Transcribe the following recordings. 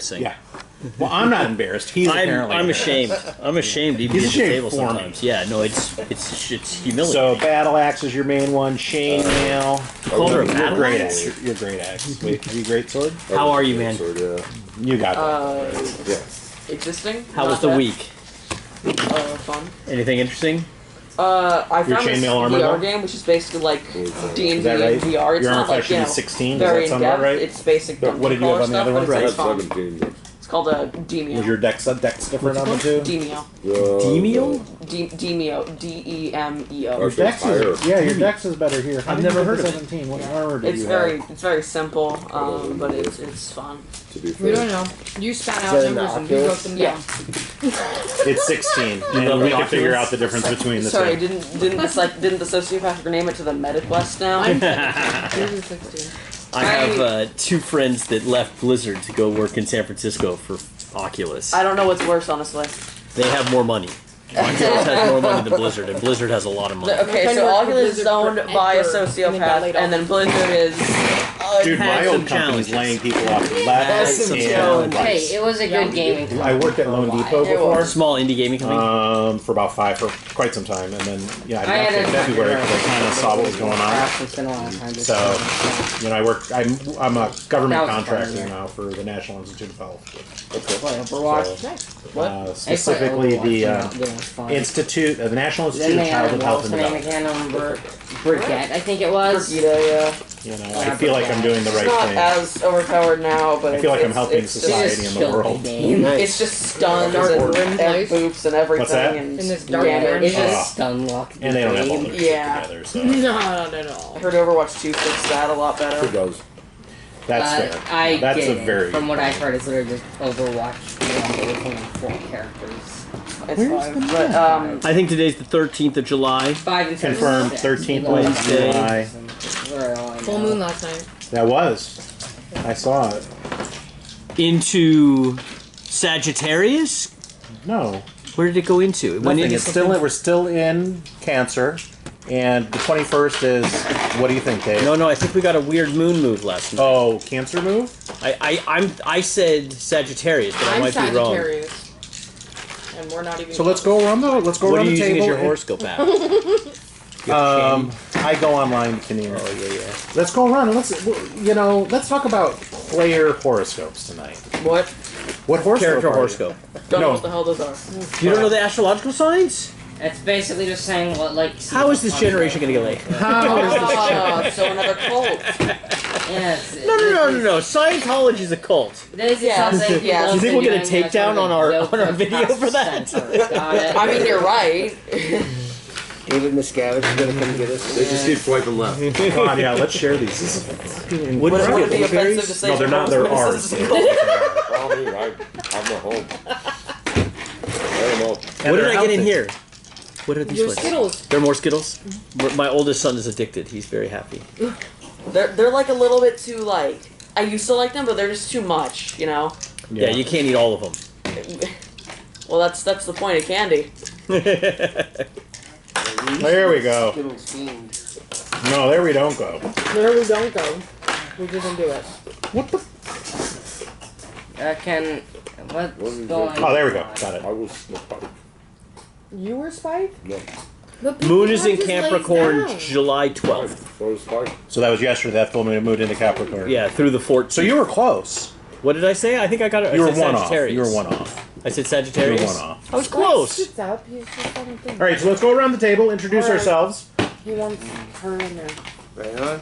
Yeah. Well, I'm not embarrassed. He's apparently I'm embarrassed. ashamed. I'm ashamed to even He's get the ashamed table for me. sometimes. Yeah, no, it's humiliating. So Battle Axe is your main one. Chainmail. Called her a You're Battle great Axe? axe. You're great axe. Wait, are you great sword? How are you, man? Sword, yeah. You got Yeah. Existing. How was Not the bad. week? Fun. Anything interesting? I found this chainmail armor VR though? game, which is basically like D&D Is that right? and VR. It's Your armor not like, class should be 16. Does very that sound in-depth. about right? It's basic. But what did you have on the other one? But it's I fun. had 17. It's called a Demio. Was your dex different on them too? Demio. Demio? Demio. D-E-M-E-O. Your dex is, yeah, your dex is better here. I've never heard of it. 17. What armor did It's you very, have? it's very simple, but it's fun. To be We fair. don't know. You spat out that an numbers and we wrote them Yeah. down. It's 16, and we can figure out the difference between the Sorry, two. didn't the sociopathic rename it to the MetaQuest now? I'm 16. Yours is 16. I have two friends that left Blizzard to go work in San Francisco for Oculus. I don't know what's worse, honestly. They have more money. Oculus has more money than Blizzard, and Blizzard has a lot of money. Okay, friend so worked for Oculus is Blizzard owned by a forever, and they got laid sociopath, and then Blizzard is. Dude, had my some old company's challenges. laying people off left Had some and challenges. right. Hey, it was a good gaming. I worked at Loan Depot It before. was. Small indie gaming company. For about for quite some time, and then I I left had in a- February because I kind of saw what was going on. It's been a long time. So, I work. I'm a government That was contractor fun, yeah. now for the National Institute of Health. Play Overwatch. Specifically, the Institute. Institute, the National Then Institute of they had Childhood Health and name Development. again. I don't remember. Brigitte, I think it was. Yeah. I feel like I'm doing the right It's not thing. as overpowered now, but I feel like I'm it's, helping it's society Just, in the world. Game. it's just stuns Dark and room place. boops and everything. What's that? And In this dark damage. room It's place. just stun lock. And they don't have all game. their shit Yeah. together, so Not at all. I heard Overwatch 2 fixed that a lot It better. does. that's fair. I That's get a it. very From what I've heard, it's literally just Overwatch with only 4 characters. It's fine. But I think today's the 13th of July. 5 and 6. Confirmed, 13th Wednesday. July. Full moon last night. That was. I saw it. Into Sagittarius? No, Where did it go into? It went nothing. into It's still we're still in Cancer, and the 21st is. What do you think, Dave? No, I think we got a weird moon move last night. Oh, Cancer move. I said Sagittarius, but I I'm might be wrong. Sagittarius. And we're not even. So let's go around the What around are you the using table. as your and- horoscope app? I go online, Kinnear. Oh yeah. Let's go around and let's talk about player horoscopes tonight. what? What horoscope? Character are you? horoscope. Don't No. know what the hell those are. You don't know the astrological signs? It's basically just saying what, like. How is this generation gonna get laid? Oh, so another cult. Yes. No. Scientology is a cult. This is Yeah, something yeah. people Do you think we'll get a have been doing takedown for on our- the on our video past for that? century. Got it. I mean, you're right. David Miscavige is gonna come get us. They just keep swiping left. Come on, yeah, let's share these. This is fucking What Would did it you be get? offensive to say No, they're not. They're ours. Follow me. I'm at home. I don't know. What did I get in here? What are these Your ones? Skittles. They're more Skittles? My oldest son is addicted. He's very happy. They're like a little bit too like. I used to like them, but they're just too much. You know. Yeah, you can't eat all of them. Well, that's the point of candy. There we go. Skittles fiend. No, there we don't go. There we don't go. We didn't do it. What the? What's What is going that? Oh, there we go. Got it. I was the fuck. You were Spike? No. But Moon is in just lays Capricorn down. July 12th. So was Spike. So that was yesterday. That full moon moved into Capricorn. Yeah, through the 14th. So you were close. What did I say? I think I got it. You were I said one off. Sagittarius. You were one off. I said You Sagittarius. were one off. I was close. Sits up. He's just on the thing. All right, so let's go around the table. Introduce All right. ourselves. He wants her in there. Right on.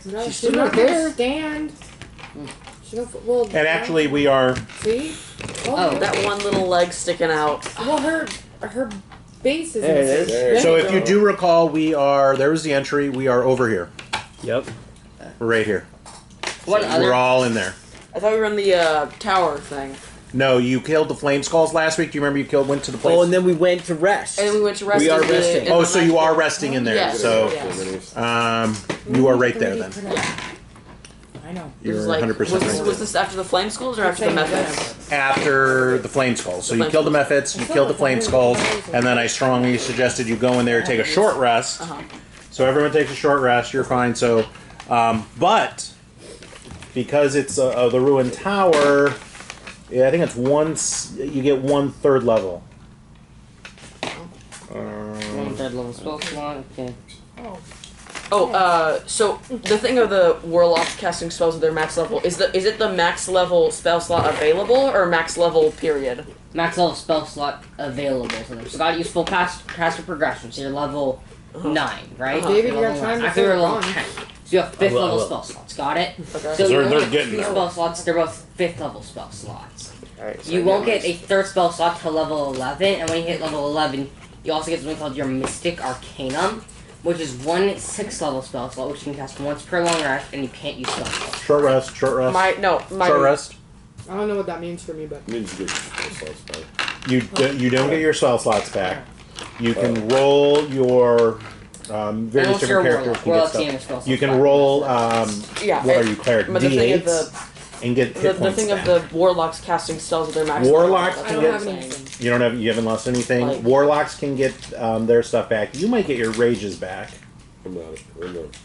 No, She's she's still not not there. gonna stand. She don't. Well. And actually, we are. See. Oh. That one little leg sticking out. Well, her base is. There it is. There So you if you go. do recall, we are. There was the entry. We are over here. Yep. We're right here. What We're other? all in there. I thought we were in the tower thing. No, you killed the flame skulls last week. Do you remember you went to the place? Oh, and then we went to rest. And then we went to rest. We are in the- resting. in Oh, the so you are magical- resting in there. Yes. So, Yes. you are right there then. I know. It was You're like, 100% was, right. was this after the flame schools or after the methods? After the flame skulls. So you killed the methods, you killed the flame skulls, and then I strongly suggested you go in there, take a short rest. So everyone takes a short rest. You're fine. So, but because it's the ruined tower, Yeah, I think it's once you get 1/3 level. One third level spell slot. Okay. So the thing of the warlocks casting spells at their max level is it the max level spell slot available or max level period? Max level spell slot available. So they've got to use full caster progression. So you're level 9, right? David, you Level got time 9. before Actually, you're you're level gone. 10. So you have 5th I will. level spell slots. Got it? Okay. So They're you only getting get 3 there. spell slots. They're both 5th level spell slots. Alright, so You I won't got get a 3rd spell slot till level 11, and when you hit level 11, you also get something called your Mystic Arcanum, which is 1 6th level spell slot, which you can cast once per long rest, and you can't use spell slots. Short rest. Short rest. My short rest. I don't know what that means for me, but It means you get your slots back. You don't get your spell slots back. You can roll your various Unless different you're a characters warlock. can Warlock's get getting a spell stuff. You slot can back. roll Yeah, what are you cleric? But the thing of D8s and get hit the points thing back. of the warlocks casting spells at their max Warlocks level. I can don't get have anything. you haven't lost anything. Like- Warlocks can get their stuff back. You might get your rages back. I'm not.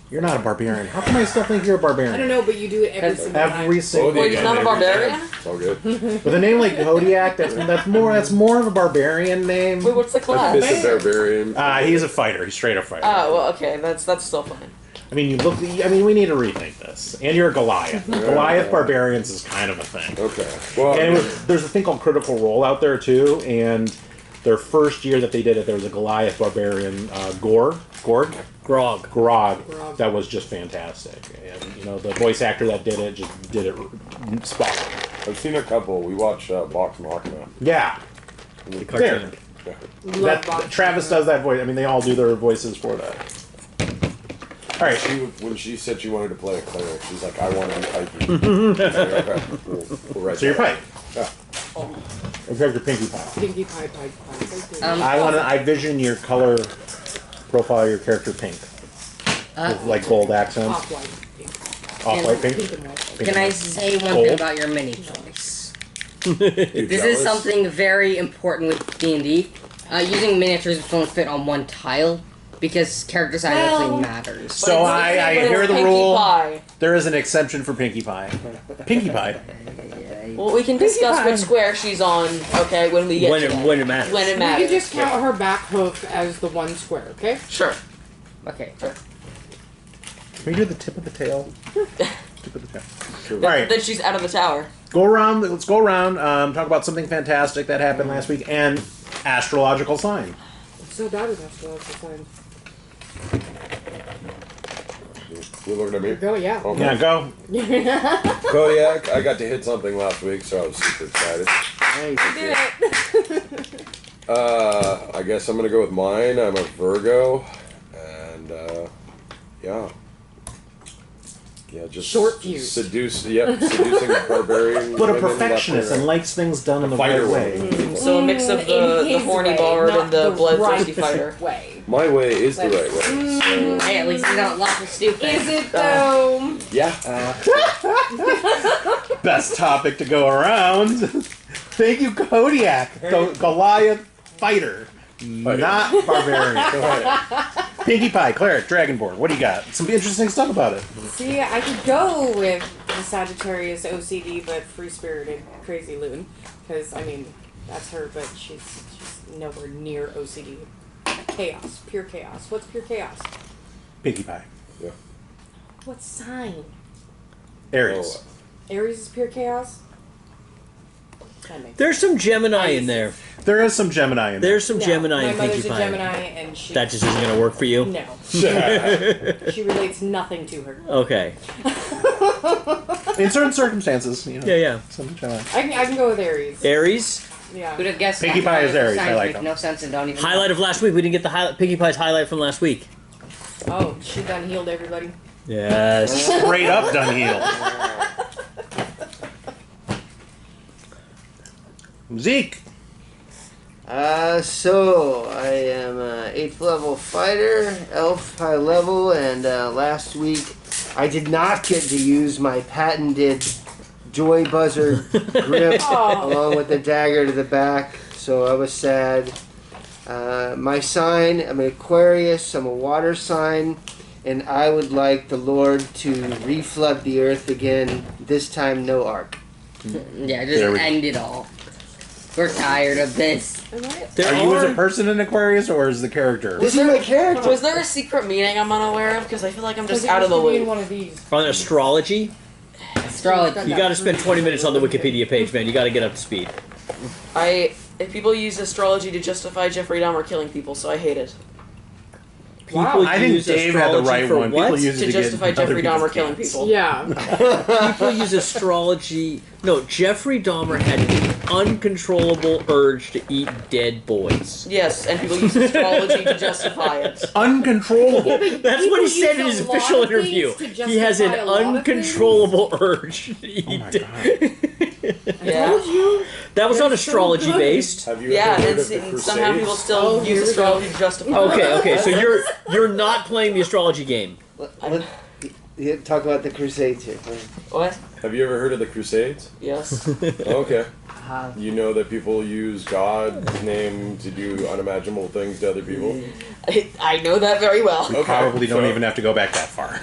You're not a barbarian. How come I still think you're a barbarian? I don't know, but you do it every single time. Every single Wait, he's not a barbarian? It's all good. with a name like Kodiak, that's more of a barbarian name. Wait, what's the class? That's barbarian. He's a fighter. He's straight up fighter. Oh, well, okay, that's still fine. I mean, we need to rethink this. And you're a Goliath. Goliath barbarians is kind of a thing. Okay. Well, And there's a thing called Critical Role out there too, and their first year that they did it, there was a Goliath barbarian, Grog, that was just fantastic. And the voice actor that did it just did it spot on. I've seen a couple. We watch Vox Machina. Yeah, The cartoon. Love boxing. Travis does that voice. I mean, they all do their voices for that. All right. When she said she wanted to play a cleric, she's like, "I want to be pikey." Okay, we'll write So you're that. Pike. Yeah. In fact, you're Pinkie Pie. Pinkie Pie. I vision your color profile of your character pink. With like gold accents. Off-white. Off-white pink. Pink and white. Pink Can I and say one Gold? thing about your mini choice? You This jealous? is something very important with D&D. Using miniatures which don't fit on one tile, because character size actually matters. So I But hear it's the Pinkie rule. Pie. There is an exception for Pinkie Pie. Pinkie Pie. Well, we can discuss Pie. which square she's on, okay, when we get When to it that. when it matters. When it You matters. can just count her back hoof as the one square, okay? Sure. Okay. Can we do the tip of the tail? Tip of the tail. Sure. All right. Then she's out of the tower. Go around. Let's go around. Talk about something fantastic that happened last week and astrological sign. So bad with astrological signs. You're looking at me. Go, yeah. Okay. Yeah, go. Kodiak, I got to hit something last week, so I was super excited. I guess I'm gonna go with mine. I'm a Virgo, and yeah, just Short fuse. seducing barbarian. But a women left perfectionist and right. likes things done in the Fighter right way. women. So a mix of In the his horny way, bard not and the bloodthirsty right fighter. way. My way is the right way. So, Hey, at least you don't laugh at stupid. Is it though? yeah. Best topic to go around. Thank you, Kodiak. Goliath fighter, not barbarian. Pinkie Pie, cleric, dragonborn. What do you got? Some interesting stuff about it. See, I could go with the Sagittarius OCD, but free-spirited crazy loon, because I mean that's her, but she's nowhere near OCD. Chaos, pure chaos. What's pure chaos? Pinkie Pie. Yeah. What sign? Aries. Aries is pure chaos. That makes There's some Gemini in there. There is some Gemini in there. There's some No, Gemini my in Pinkie mother's a Pie. Gemini, and she. That just isn't going to work for you? No, she relates nothing to her. Okay. In certain circumstances, you know. Yeah. Some Gemini. I can go with Aries. Aries. Yeah. Who'd have guessed Pinkie Pie is Aries. I signs like make them. no sense and don't even Highlight know. of last week. We didn't get the Pinkie Pie's highlight from last week. Oh, she done healed everybody. Yes. Straight up done healed. Zeke. So I am a 8th level fighter, elf high level, and last week I did not get to use my patented joy buzzer grip Oh. along with the dagger to the back, so I was sad. My sign, I'm an Aquarius, I'm a water sign, and I would like the Lord to reflood the earth again, this time no ark. Yeah, just end it all. We're tired of this. Am I? Are you as a person in Aquarius, or is the character? This is my character. Was there a secret meaning I'm unaware of? Because I feel like I'm just Because out of the it used to be in loop. one of these. On astrology, Astrology. you got to spend 20 minutes on the Wikipedia page, man. You got to get up to speed. If people use astrology to justify Jeffrey Dahmer killing people, so I hate it. People I think use Dave had the astrology right for one. what? People use it To get justify other Jeffrey people's Dahmer killing cats. people. Yeah. People use astrology. No, Jeffrey Dahmer had an uncontrollable urge to eat dead boys. Yes, and people use astrology to justify it. Uncontrollable. That's what he People said in use his a lot official of things interview. to He has an justify a lot of uncontrollable urge to eat Oh my dead. Yeah. That was not That's so astrology good. based. Have you Yeah, ever heard and of the Crusades? somehow people still Oh, use here we astrology go. to justify Okay, so you're not playing the astrology game. Talk about the Crusades here. What? Have you ever heard of the Crusades? Yes. Okay. You know that people use God's name to do unimaginable things to other people? I know that very well. Okay. Probably don't so- even have to go back that far.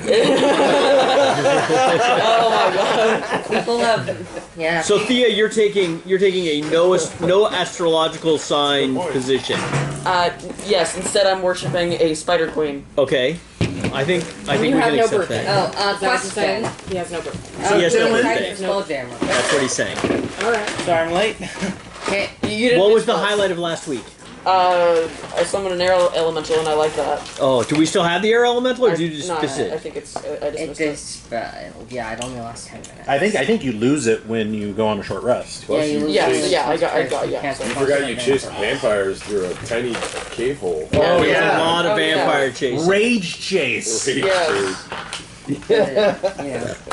Oh my god. People have, yeah. So Thea, you're taking a no astrological sign position. Yes, instead I'm worshipping a spider queen. Okay. I think You we have can no accept birthday. that. Oh, Is that what you're question. saying? He has no birthday. So yes, Dylan. Dylan. Practice Spelljammer. That's what he's saying. Alright. Sorry, I'm late. Okay. You didn't What do was the spells. highlight of last week? I summoned an air elemental and I like that. Oh, do we still have the air elemental, or did you just No, miss I it? think it's. I It dismissed it. just, yeah, it only lasts 10 minutes. I think you lose it when you go on a short rest. Yeah, you lose Yeah, it. yeah, I got, yeah. Cancel You forgot you concept chased and- vampires through a tiny cave hole. Oh, there's yeah. a lot of Oh, yeah. vampire chasing. Rage chase. Yes. Yeah.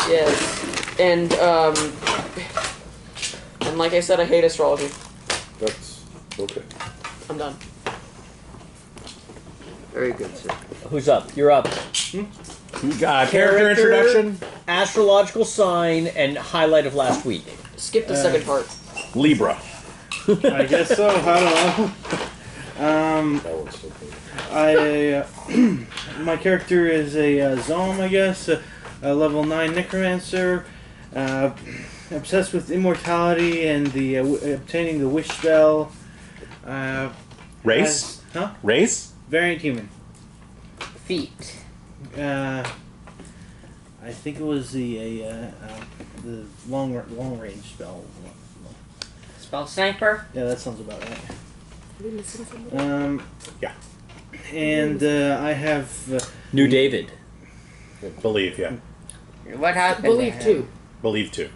Yes. And like I said, I hate astrology. That's okay. I'm done. Very good, sir. Who's up? You're up. Character introduction. Astrological sign and highlight of last week. Skip the second part. Libra. I guess so. I don't know. That one's so good. My character is a Zom, I guess, a level 9 necromancer, obsessed with immortality and the obtaining the wish spell. Race. Race. Variant human. Feet. I think it was the long range spell. Spell sniper. Yeah, that sounds about right. Are we missing something? Yeah. And I have New David. Believe. Yeah. What happened? Believe to him? too. Believe too.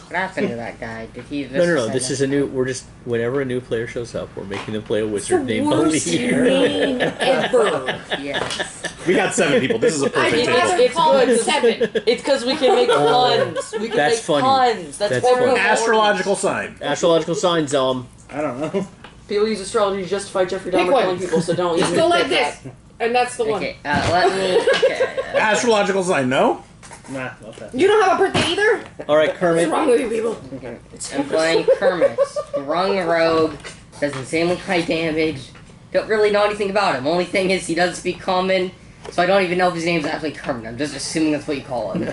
What happened to that guy? Did he? No. This is a new. We're just whenever a new player shows up, we're making them play a wizard named Worst Believe. name ever. Yes. We got 7 people. This is a I perfect think table. It's call good. it 7. It's because we can make puns. We can That's make funny. puns. That's That's what we're funny. for. Astrological sign. Astrological sign, Zom. I don't know. People use astrology to justify Jeffrey Pick Dahmer one. killing people, so don't Just even go like pick this. that. And that's the one. Okay. Let me. Okay. Astrological sign. No. Nah, not that. You don't have a birthday either? All right, What's Kermit. wrong with you people? I'm playing Kermit. Sprung rogue. Does insanely high damage. Don't really know anything about him. Only thing is he doesn't speak common, so I don't even know if his name's actually Kermit. I'm just assuming that's what you call him.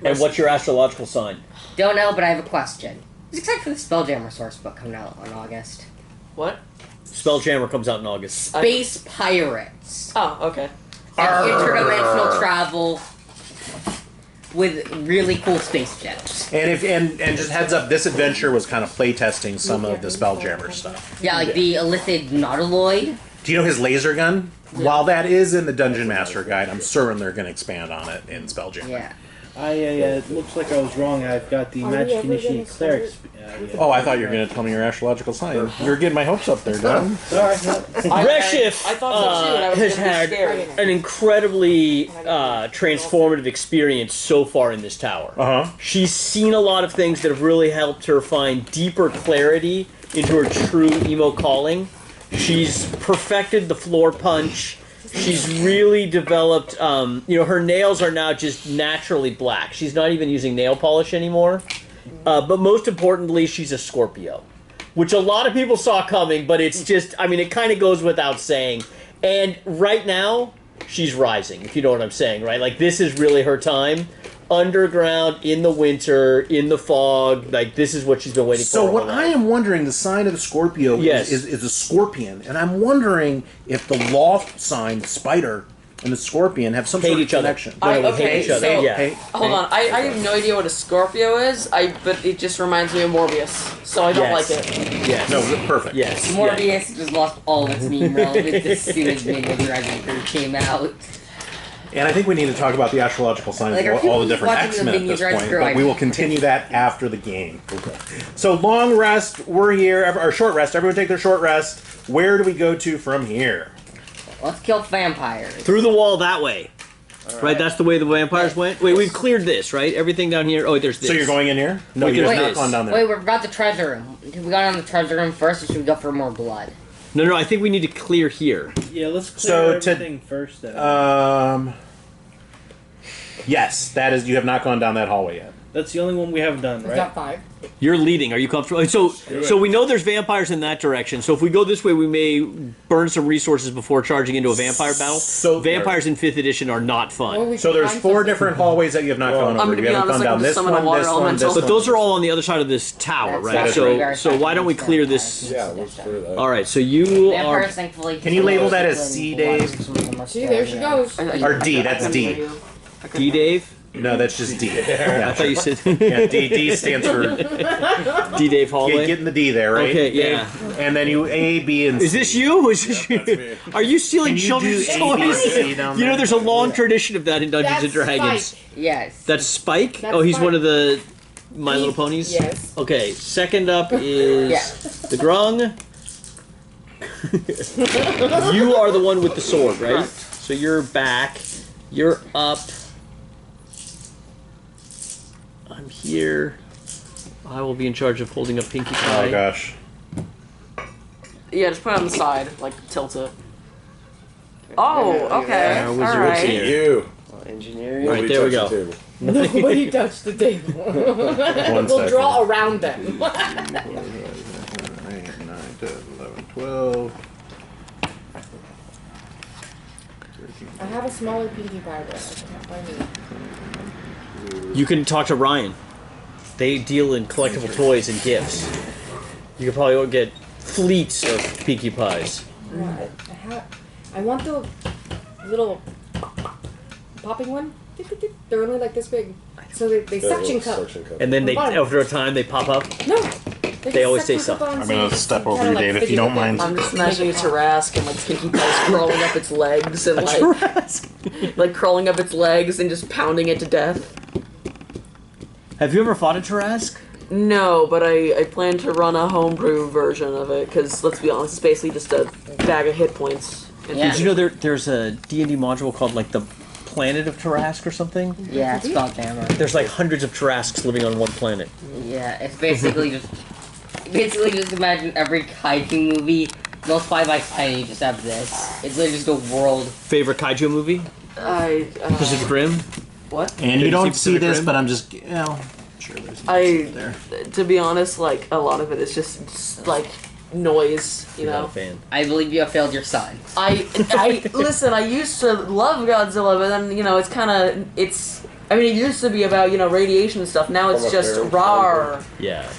And what's your astrological sign? Don't know, but I have a question. Who's excited for the Spelljammer source book coming out on August? What? Spelljammer comes out in August. Space Pirates. Oh, okay. Interdimensional travel with really cool space jets. And just heads up, this adventure was kind of playtesting some of the Spelljammer stuff. Yeah, like the Illithid Nautiloid. Do you know his laser gun? While that is in the Dungeon Master Guide, I'm certain they're going to expand on it in Spelljammer. Yeah. It looks like I was wrong. I've got the Are we Magic ever Initiate gonna Cleric. Oh, I thought you were going to tell me your astrological sign. You're getting my hopes up there, Don. Sorry. Redshift I thought so too, and I was has gonna be had scared. an incredibly transformative experience so far in this tower. Uh huh. She's seen a lot of things that have really helped her find deeper clarity into her true emo calling. She's perfected the floor punch. She's really developed, her nails are now just naturally black. She's not even using nail polish anymore. But most importantly, she's a Scorpio, which a lot of people saw coming, but it's just, it kind of goes without saying. And right now, she's rising, if you know what I'm saying, right? Like, this is really her time. underground in the winter, in the fog. Like, this is what she's been waiting for. So her what whole I life. am wondering, the sign of the Scorpio Yes. is a scorpion, and I'm wondering if the loft sign, the spider, and the scorpion have some Hate sort of each other. connection. No, we okay, hate each other. so- Yeah. Hold on, I have no idea what a Scorpio is. But it just reminds me of Morbius, so I don't Yes. like it. Yes. No, perfect. Yes. Morbius just lost all of its meme relevance as soon as Minion Dragon came out. And I think we need to talk about the astrological signs Like, are of all the people different watching the X-Men at Minions this Red point, Crew? but we will continue that after the game. So long rest, we're here, or short rest, everyone take their short rest. Where do we go to from here? Let's kill vampires. Through the wall that way. Right, that's the way the vampires went? Wait, we've cleared this, right? Everything down here? Oh, there's this. So you're going in here? No, Wait, you're there's not this. gone down there. Wait, we forgot the treasure room. We got on the treasure room first, or should we go for more blood? No, I think we need to clear here. Yeah, let's clear So to- everything first. Then. Yes, that is, you have not gone down that hallway yet. That's the only one we haven't done, We've right? got 5. You're leading. Are you comfortable? So we know there's vampires in that direction. So if we go this way, we may burn some resources before charging into a vampire battle. So- vampires in 5th edition are not fun. So there's 4 different hallways that you have not gone I'm over. gonna You be haven't honest, gone I down can this summon a one, water this one, elemental. this But one. those are all on the other side of this tower, That's right? actually very So why don't we effective clear against this? Yeah, let's clear that. All right, so you Vampires, are. thankfully. Can you label that as C, Dave? See, there she goes. Or D, that's D. D, Dave? No, that's just D. I Yeah, thought you said yeah, D stands for D, Dave Hallway. getting the D there, right? Okay, yeah. And then you A, B, and C. Is this you? Is this That's you? me. Are you stealing Can you children's do A, B, toys? C down You know, there? there's a long tradition of that in Dungeons and That's Dragons. Spike. Yes. That's Spike? That's Oh, he's Spike. one of the My Little Ponies? Yes. Okay, second up is Yeah. the Grung. You are the one with the sword, right? So you're back. You're up. I'm here. I will be in charge of holding up Pinkie Pie. Oh gosh. Yeah, just put it on the side, like tilt it. Oh, okay. Wizard All is right. here. You. Engineering. All right, Nobody there we touch go. the table. Nobody touched the table. One We'll second. draw around them. 8, 9, 10, 11, 12. I have a smaller Pinkie Pie, but I can't find it. You can talk to Ryan. They deal in collectible toys and gifts. You could probably get fleets of Pinkie Pies. I want the little popping one. They're only like this big. So they suction cup. Suction cup. And then they, Fun. after a time, they pop up. No. They always say something. I'm gonna step over you, Dave, if you don't mind. I'm just imagining a Tarask and like Pinkie Pie's crawling up its legs and like crawling up its legs and just pounding it to death. Have you ever fought a Tarask? No, but I plan to run a homebrew version of it because let's be honest, it's basically just a bag of hit points. Yeah. Did you know there's a D&D module called like the Planet of Tarask or something? Yeah, it's about hammer. There's like hundreds of Tarasks living on one planet. Yeah, it's basically just imagine every kaiju movie. Those 5x10, you just have this. It's literally just a world. Favorite kaiju movie? Pacific Rim? What? And Did you don't you see see this, Rim? but I'm just, you know, sure there's I- there. To be honest, like a lot of it is just like noise, you You're know. not a fan. I believe you have failed your son. I listen. I used to love Godzilla, but then you know it's kind of it's. I mean, it used to be about radiation and stuff. Now it's From a just parent rawr. Yeah.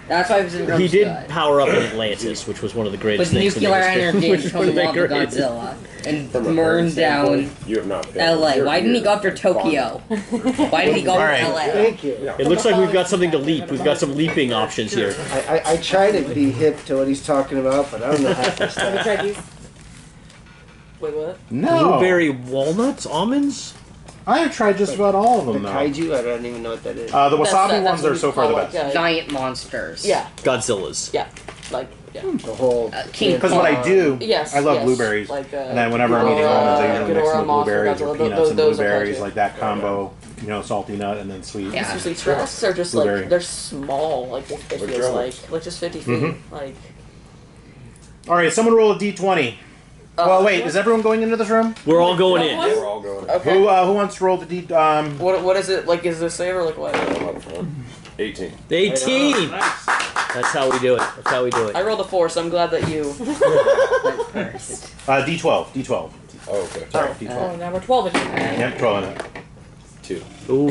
That's why Pacific Rim's He did good. power up in Atlantis, which was one of the greatest With things nuclear in the energy which and was one of total the love of greatest. Godzilla. And From a burned parent down standpoint, you have not failed. LA. You're Why didn't he here. go after Tokyo? Why did he go All after right. LA? Thank you. It looks like we've got something to leap. We've got some leaping options here. I try to be hip to what he's talking about, but I don't know how to Have you tried these? Wait, what? No. Blueberry walnuts? Almonds? I have tried just about all of The them, though. kaiju, I don't even know what that is. The wasabi That's ones what are we so far the call, best. like, Giant monsters. yeah, Godzilla's. yeah, like yeah. The whole King Because what I do, Yes, I love yes. blueberries. Like, and then whenever I'm eating Ghidorah, almonds, I usually mix Ghidorah, them with Mothra, blueberries or Godzilla, peanuts and those are blueberries, kaiju. like that combo. You know, salty nut and then sweet. Yeah. Seriously, Tarasks are just Blueberry. like they're small. Like it feels Electronics. like just 50 feet. Mm-hmm. Like All right, someone roll a d20. Well, wait, is everyone going into this room? We're all going in. We're all going. okay. Who wants to roll the d? What is it like? Is this save or like what? 18. 18! Nice. That's how we do it. That's how we do I it. rolled a 4, so I'm glad that you. d12. D12. Oh, okay. Sorry, d12. Oh, now we're 12 again. Yep, 12 in it. 2. Ooh,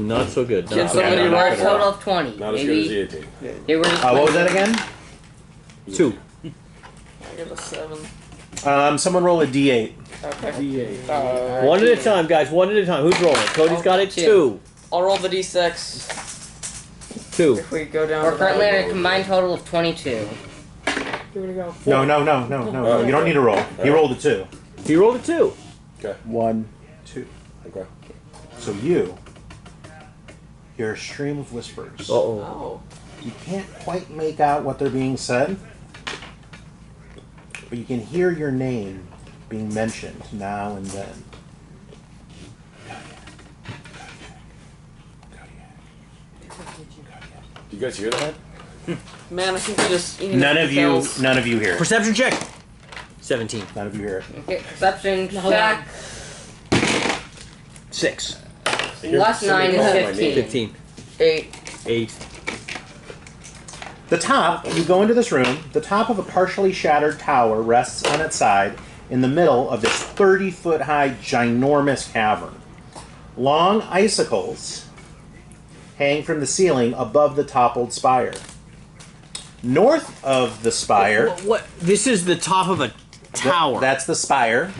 not so good. Can Not so somebody good. roll A for total of 20. Not as Maybe good as the 18. they were just What was that again? 2. I get a 7. Someone roll a D8. Okay. One at a time, guys. One at a time. Who's rolling? Cody's got it. 2. I'll roll the d6 2. if we go down We're to currently that. at a combined total of 22. Here we go. No. You don't need to roll. He rolled a 2. He rolled a 2. Okay. 1, 2. Okay. So you hear a stream of whispers. Uh-oh. Oh. You can't quite make out what they're being said, but you can hear your name being mentioned now and then. Do you guys hear that? Man, I think we just... None of you hear it. Perception check. 17. None of you hear it. Okay, perception check. 6. Last 9 is 15. 15. 8. 8. The top, you go into this room, the top of a partially shattered tower rests on its side in the middle of this 30-foot high, ginormous cavern. Long icicles hang from the ceiling above the toppled spire. North of the spire... What? This is the top of a tower. That's the spire.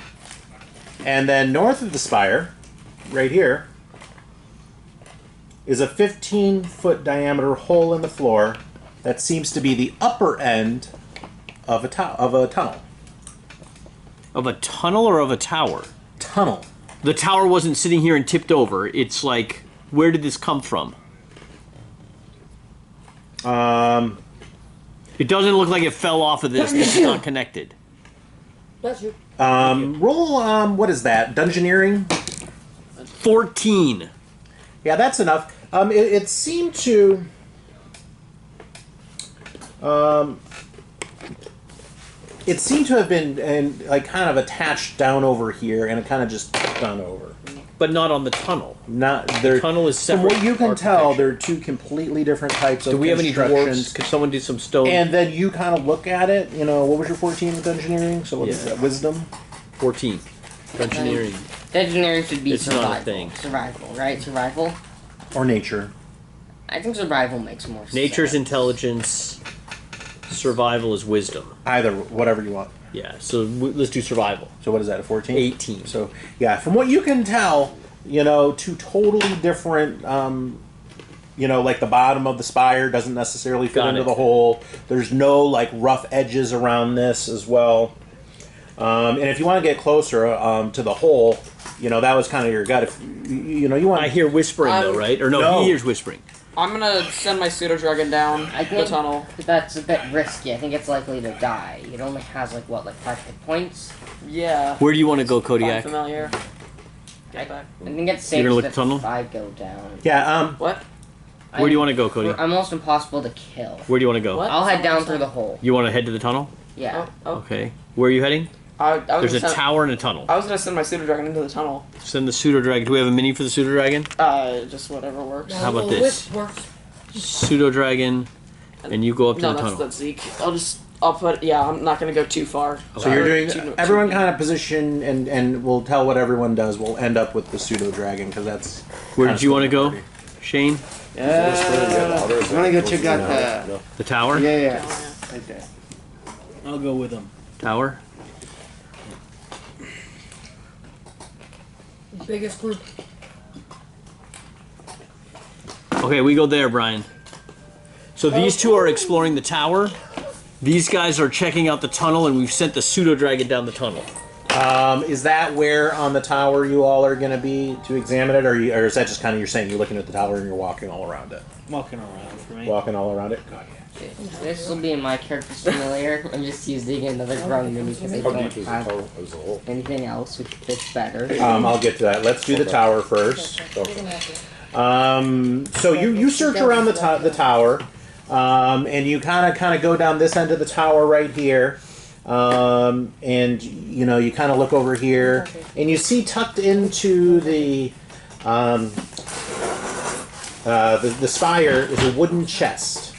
And then north of the spire, right here, is a 15-foot diameter hole in the floor that seems to be the upper end of a tunnel. Of a tunnel or of a tower? Tunnel. The tower wasn't sitting here and tipped over. It's like, where did this come from? It doesn't look like it fell off of this. This is not connected. That's you. Roll, what is that? Dungeoneering? 14. Yeah, that's enough. It seemed to... it seemed to have been kind of attached down over here, and it kind of just done over. But not on the tunnel. Not The tunnel is From separate. what you can tell, architecture. they're two completely different types of Do we have any dwarves? constructions. Could someone do some stone? And then you kind of look at it. What was your 14 with engineering? So what is Yeah. that? Wisdom. 14. Engineering. Engineering should be It's not a survival. thing. Survival, right? Survival? Or nature. I think survival makes more sense. Nature's intelligence. Survival is wisdom. Either, whatever you want. Yeah, so let's do survival. So what is that? A 14? 18. So yeah, from what you can tell, two totally different. Like the bottom of the spire doesn't necessarily fit Got into it. the hole. There's no like rough edges around this as well. And if you want to get closer to the hole, that was kind of your gut. If you want, I hear whispering though, right? Or no, No. he hears whispering. I'm gonna send my pseudo dragon down I the think tunnel. that's a bit risky. I think it's likely to die. It only has 5 hit points. Yeah. Where do you want to go, Find Kodiak? familiar. Get back. I think it's safe You're gonna look if at the tunnel? I go down. yeah. What? Where do you want to go, Cody? I'm almost impossible to kill. Where do you want to go? What? I'll head down Someone through the said- hole. You want to head to the tunnel? Yeah. Oh. Okay. Where are you heading? I was There's a gonna send, tower and a tunnel. I was gonna send my pseudo dragon into the tunnel. Send the pseudo dragon. Do we have a mini for the pseudo dragon? Just whatever works. How about this? Pseudo dragon, and you go up to No, the tunnel. that's Zeke. I'll put. Yeah, I'm not gonna go too far. So you're doing Too- everyone kind of position, and we'll tell what everyone does. We'll end up with the pseudo dragon because that's. Where kinda did you want to split the go, party. Shane? I want to go check out the. The tower? Yeah. Right there. I'll go with him. Tower? Biggest group. Okay, we go there, Brian. So these two are exploring the tower. These guys are checking out the tunnel, and we've sent the pseudo dragon down the tunnel. Is that where on the tower you all are going to be to examine it, or is that just kind of you're saying you're looking at the tower and you're walking all around it? Walking around for me. Walking all around it. This will be in my character simulator. I'm just using another growing mini because I How don't deep is the have tunnel as a whole? anything else which fits better. I'll get to that. Let's do the tower first. So you search around the tower, and you kind of go down this end of the tower right here, and you kind of look over here, and you see tucked into the spire is a wooden chest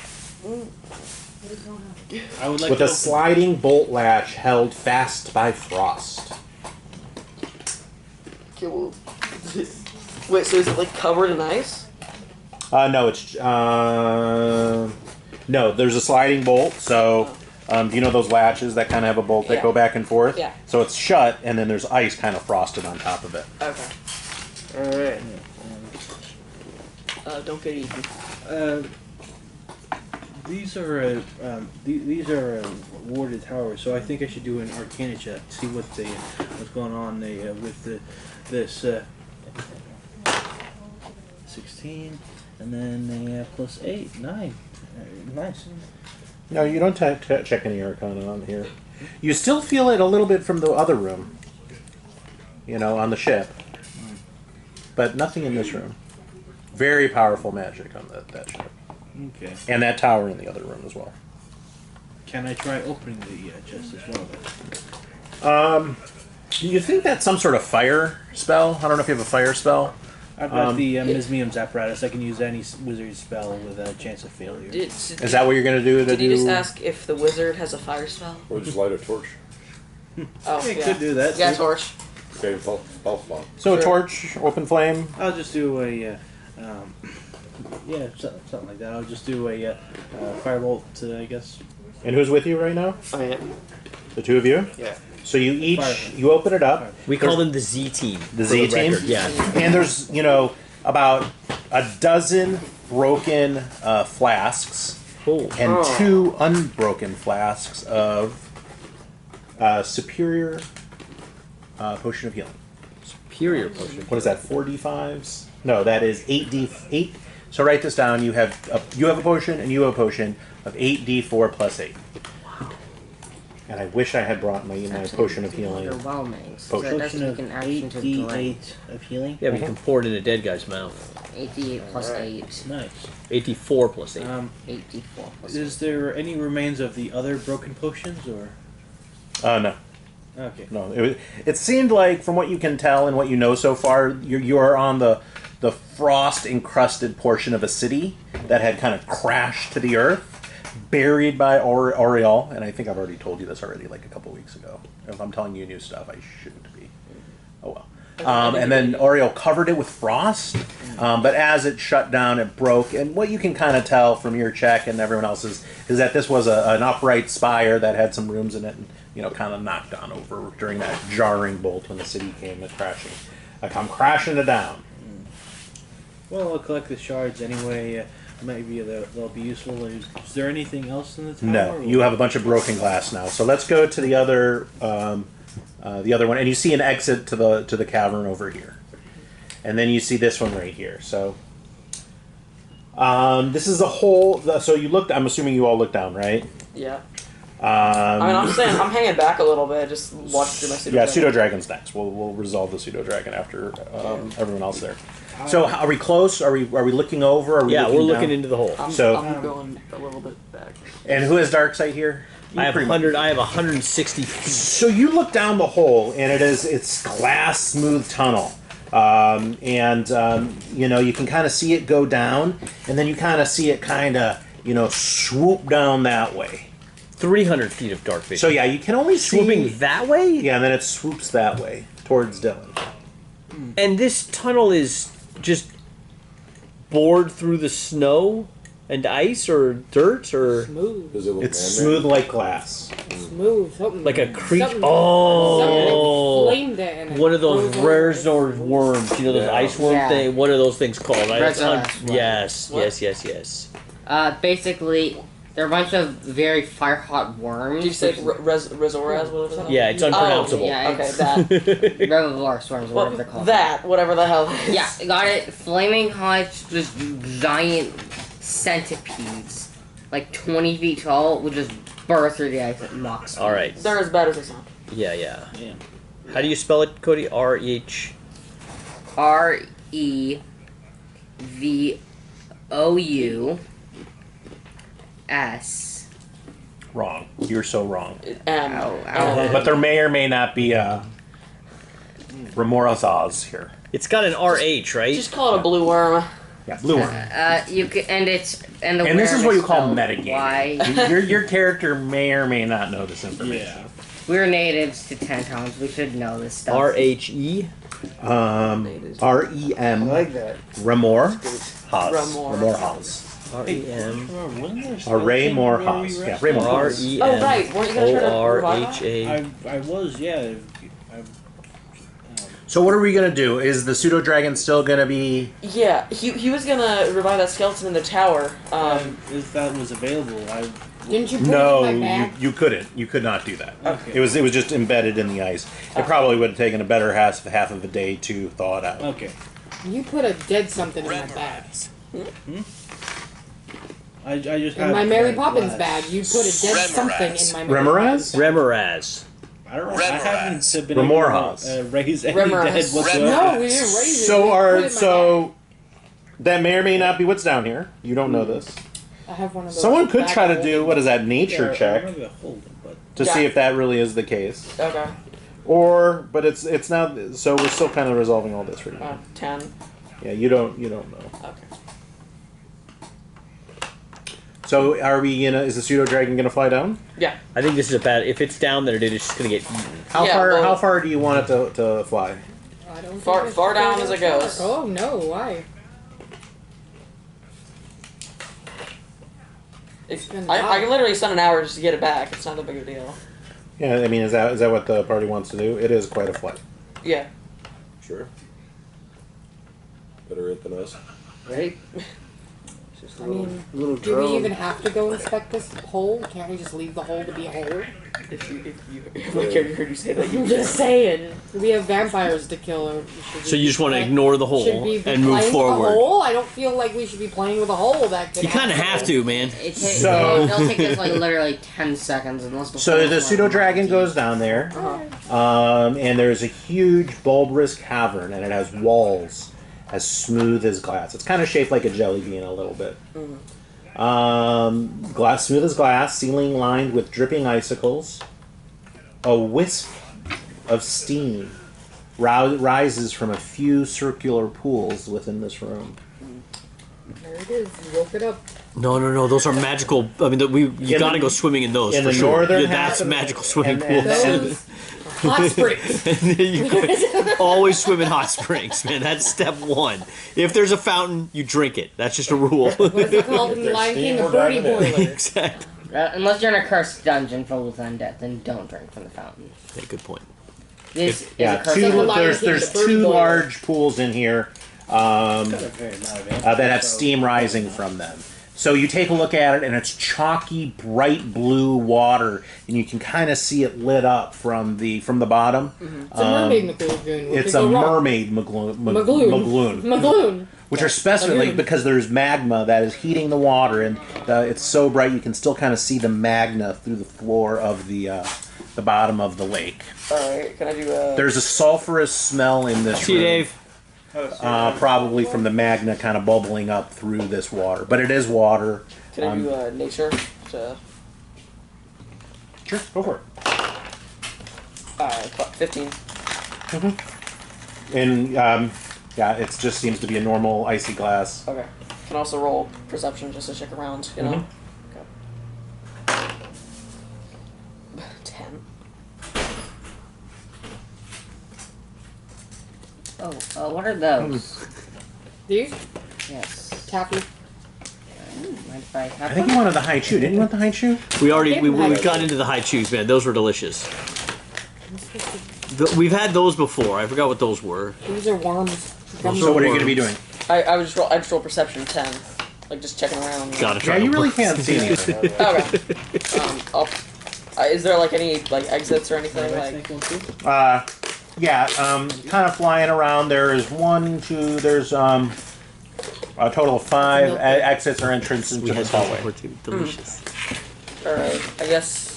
I would like with to a sliding bolt latch held fast by frost. Wait, so is it like covered in ice? No, it's no. There's a sliding bolt. So, do you know those latches that kind of have a bolt that go back and forth? Yeah. So it's shut, and then there's ice kind of frosted on top of it. Okay. Alright. Don't get eaten. These are these are warded towers, so I think I should do an Arcana check, see what's going on with this 16, and then plus 8, 9. Nice. No, you don't check any Arcana on here. You still feel it a little bit from the other room. You know, on the ship, but nothing in this room. Very powerful magic on that ship. Okay. And that tower in the other room as well. Can I try opening the chest as well then? Do you think that's some sort of fire spell? I don't know if you have a fire spell. I've got the Mismium's apparatus. I can use any wizard spell with a chance of failure. Is that what you're going to do? Did you just ask if the wizard has a fire spell? Or just light a torch. Oh, I could do that. Yeah, too. torch. Okay, fall. So a torch, open flame. I'll just do a something like that. I'll just do a firebolt, I guess. And who's with you right now? I am. The two of you? Yeah. So you each, Fire. you open it up. We call them the Z team. The for Z team? record. Yeah. And there's, about a dozen broken flasks Cool. and 2 unbroken flasks of superior potion of healing. Superior potion. What is that? 4d5s? No, that is 8d8. So write this down. You have a potion and you have a potion of 8d4 plus 8. And I wish I had brought my potion of healing. Overwhelming. So Potion. that doesn't make an action to delay. 8d8 of healing. Yeah, but you can pour it in a dead guy's mouth. 8d8 plus 8. Nice. 84 plus 8. 8d4 plus 8. Is there any remains of the other broken potions, or? No. Okay. No. It seemed like, from what you can tell and what you know so far, you're on the frost-encrusted portion of a city that had kind of crashed to the earth, buried by Oriole, and I think I've already told you this already, like a couple weeks ago. If I'm telling you new stuff, I shouldn't be. Oh well. And then Oriole covered it with frost, but as it shut down, it broke. And what you can kind of tell from your check and everyone else's is that this was an upright spire that had some rooms in it, and kind of knocked on over during that jarring bolt when the city came crashing. I come crashing it down. Well, I'll collect the shards anyway. Maybe they'll be useful. Is there anything else in the tower? No, you have a bunch of broken glass now. So let's go to the other one, and you see an exit to the cavern over here, and then you see this one right here. So this is a whole. So you looked. I'm assuming you all looked down, right? Yeah. I'm saying I'm hanging back a little bit. Just watch through my pseudo. Yeah, pseudo dragon's next. We'll resolve the pseudo dragon after everyone else there. So are we close? Are we looking over? Are we Yeah, we're down? looking into the hole. I'm going a little bit back. And who has dark sight here? I have 160 feet. So you look down the hole, and it's glass smooth tunnel, you can kind of see it go down, and then you kind of see it kind of swoop down that way. 300 feet of dark vision. So yeah, you can only see Swooping that way? Yeah, and then it swoops that way towards Dylan. And this tunnel is just bored through the snow and ice or dirt or Smooth. Does it look It's man-made? smooth like glass. Smooth. Something. like a creature. Something Oh, flamed it and it one of those froze over. rare sort of worms. You know those Yeah. ice worm Yeah. thing. What are those things called? Resurrect. Yes, What? yes. Basically, they're a bunch of very fire hot worms. Did you say Remorhaz, whatever that? Yeah, it's unpronounceable. yeah. Okay, that. Reservoir storms, Well, whatever they're called. that, whatever the hell. It is. Yeah, got it. Flaming hot, just giant centipedes, like 20 feet tall, would just burst through the ice at Mach speed. All right. They're as bad as they sound. Yeah. How do you spell it, Cody? R-E-H. REVOUS. Wrong. You're so wrong. Ow. But there may or may not be a Remorhaz here. It's got an R-H, right? Just call it a blue worm. Yeah, blue one. You can, and it's and the And this is what you call worm is spelled metagaming. your character may or may not know this information. We're natives to 10 towns. We should know this stuff. R-H-E? R-E-M. I like that. Remorhaz. Remorhaz. R-E-M. Remorhaz. Yeah, Remorhaz. R-E-M. Oh, right. Weren't you going to try to revive that? O-R-H-A. I was, yeah. So what are we gonna do? Is the pseudo dragon still gonna be? Yeah, he was going to revive that skeleton in the tower. If that was available, Didn't you put No, it in my bag? you couldn't. You could not do that. Okay. It was just embedded in the ice. It probably would have taken a better half of a day to thaw it out. Okay. You put a dead something in my bag. I just In have my Mary that Poppins glass. bag, you put a dead something in my Mary Remorhaz? Poppins bag. Remorhaz. I don't know. I haven't been Remorhaz. able to raise any Remorhaz. dead whatsoever. No, we didn't raise it. So We put it in my bag. that may or may not be what's down here. You don't know this. I have one of those. Someone could bag try to of do what is that nature Yeah, I check remember holding, but to see if that really is the case, Okay. but it's not. So we're still kind of resolving all this right now. 10. Yeah, you don't know. Okay. So are we gonna? Is the pseudo dragon gonna fly down? Yeah. I think this is a bad. If it's down there, dude, it's just gonna get eaten. How Yeah, far? well- How far do you want it to fly? I don't Far- think I far should go down as that it goes. far. Oh no, why? gonna I die. can literally spend an hour just to get it back. It's not that big of a deal. Yeah, I mean, is that what the party wants to do? It is quite a flight. Yeah. Sure. Better it than us. Right? Just a I little, mean, little do drone. we even have to go inspect this hole? Can't we just leave the hole to be a hole? If I heard you say that, I'm just saying. We have vampires to kill. Or should we So you just want to play- ignore the should hole we be and move playing forward. With a hole? I don't feel like we should be playing with a hole. That could You kind of have to, man. It'll take us like literally 10 seconds unless the So the pseudo dragon goes down there, and there's a huge bulbous cavern, and it has walls as smooth as glass. It's kind of shaped like a jelly bean a little bit. Glass smooth as glass, ceiling lined with dripping icicles. A wisp of steam rises from a few circular pools within this room. There it is. You woke it up. No. Those are magical. I mean, you gotta go swimming in those in for the sure. northern Yeah, half that's of- magical swimming and pools. Those hot springs. And you could always swim in hot springs, man. That's step one. If there's a fountain, you drink it. That's just a rule. What is it called in the Lion King? A birdie boiler. Exactly. Unless you're in a cursed dungeon filled with undead, then don't drink from the fountain. Yeah, good point. This is Yeah, a cursed Like a dungeon. Lion there's King, there's the birdie two boiler. large pools in here that have steam rising from them. So you take a look at it, and it's chalky, bright blue water, and you can kind of see it lit up from the bottom. It's a mermaid magloon. What It's could a go wrong? mermaid magloon. Magloon. Which are especially Lagoon. because there's magma that is heating the water, and it's so bright you can still kind of see the magma through the floor of the bottom of the lake. Alright, can I do a... There's a sulfurous smell in this See, room. Dave. Probably from the magma kind of bubbling up through this water. But it is water. Can I do nature? Sure, go for it. 15. And, yeah, it just seems to be a normal icy glass. Okay. Can also roll perception just to check around, you know? Okay. 10. What are those? These? Yes. Taffy. Mind if I have I think you wanted the high chew. Didn't you want the high chew? We got into the high chews, man. Those were delicious. We've had those before. I forgot what those were. These are worms. So what are you going to be doing? I would just roll perception 10. Like just checking around. Gotta try. Yeah, you them. really can't see anything. Okay. Is there like any like exits or anything? Like Yeah, kind of flying around. There is there's a total of 5 exits or entrances We into had this those hallway. before too. Delicious. Alright, I guess.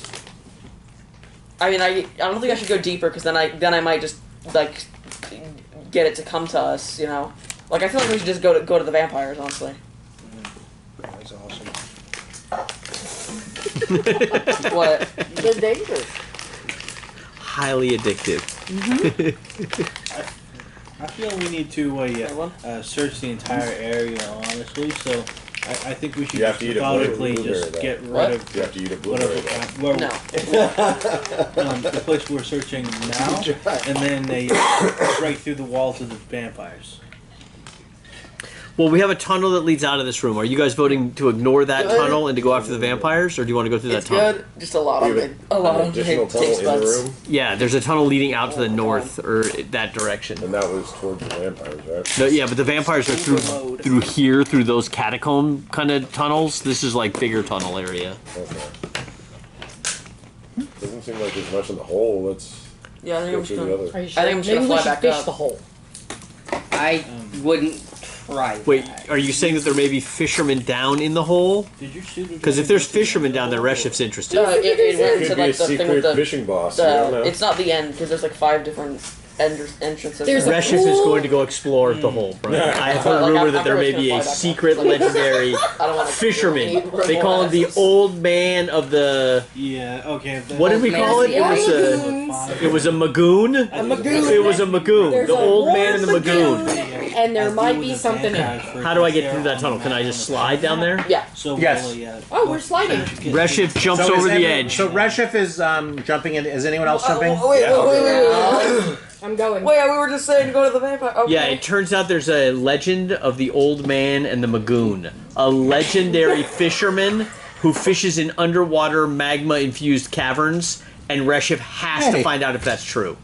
I mean, I don't think I should go deeper because then I might just like get it to come to us, you know. Like I feel like we should just go to the vampires, honestly. That's awesome. What? They're dangerous. Highly addictive. I feel we need to search the entire area, honestly. So I think we should You have to eat a methodically blueberry, just though. get rid What? of You have to eat a whatever blueberry. No. the place we're searching now, and then they break through the walls of the vampires. Well, we have a tunnel that leads out of this room. Are you guys voting to ignore that tunnel and to go after the vampires, or do you want to go through It's that tunnel? good. Just a lot We of have it. A lot an of additional it tunnel takes in the butts. room, Yeah, there's a tunnel leading out to the north, or that direction. and that was towards the vampires, right? No, yeah, but the vampires are through here, through those catacomb kind of tunnels. This is like bigger tunnel area. Okay. Doesn't seem like there's much in the hole. Let's Yeah, I think go I'm just through the gonna. other. Are you sure? I think I'm just Maybe gonna we fly should back fish up. the hole. I wouldn't try. Wait, that. are you saying that there may be fishermen down in the hole? Did your suit? Because if there's fishermen down there, Reshif's interested. No, it went Could into be a like the thing with secret the. fishing boss. You don't know. It's not the end because there's like 5 different entrances. There's a Reshif is going to go explore the hole. Right? I have heard a Like, rumor I'm that there may really be gonna a fly back up. secret Like- legendary I don't want to fisherman. They call him the old man of the. Yeah. Okay. What did we call it? It was a. It was a magoon. A magoon. It was a magoon. There's The a old man and the warm magoon. And there might be something in it. How do I get through that tunnel? Can I just slide down there? Yeah. So Yes. Oh, we're sliding. Reshif jumps So is over the every- edge. So Reshif is jumping in. Is anyone else jumping? Wait. I'm going. Wait, we were just saying go to the vampire. Okay. Yeah, it turns out there's a legend of the old man and the magoon. A legendary fisherman who fishes in underwater magma-infused caverns, and Reshif has to find out if that's true.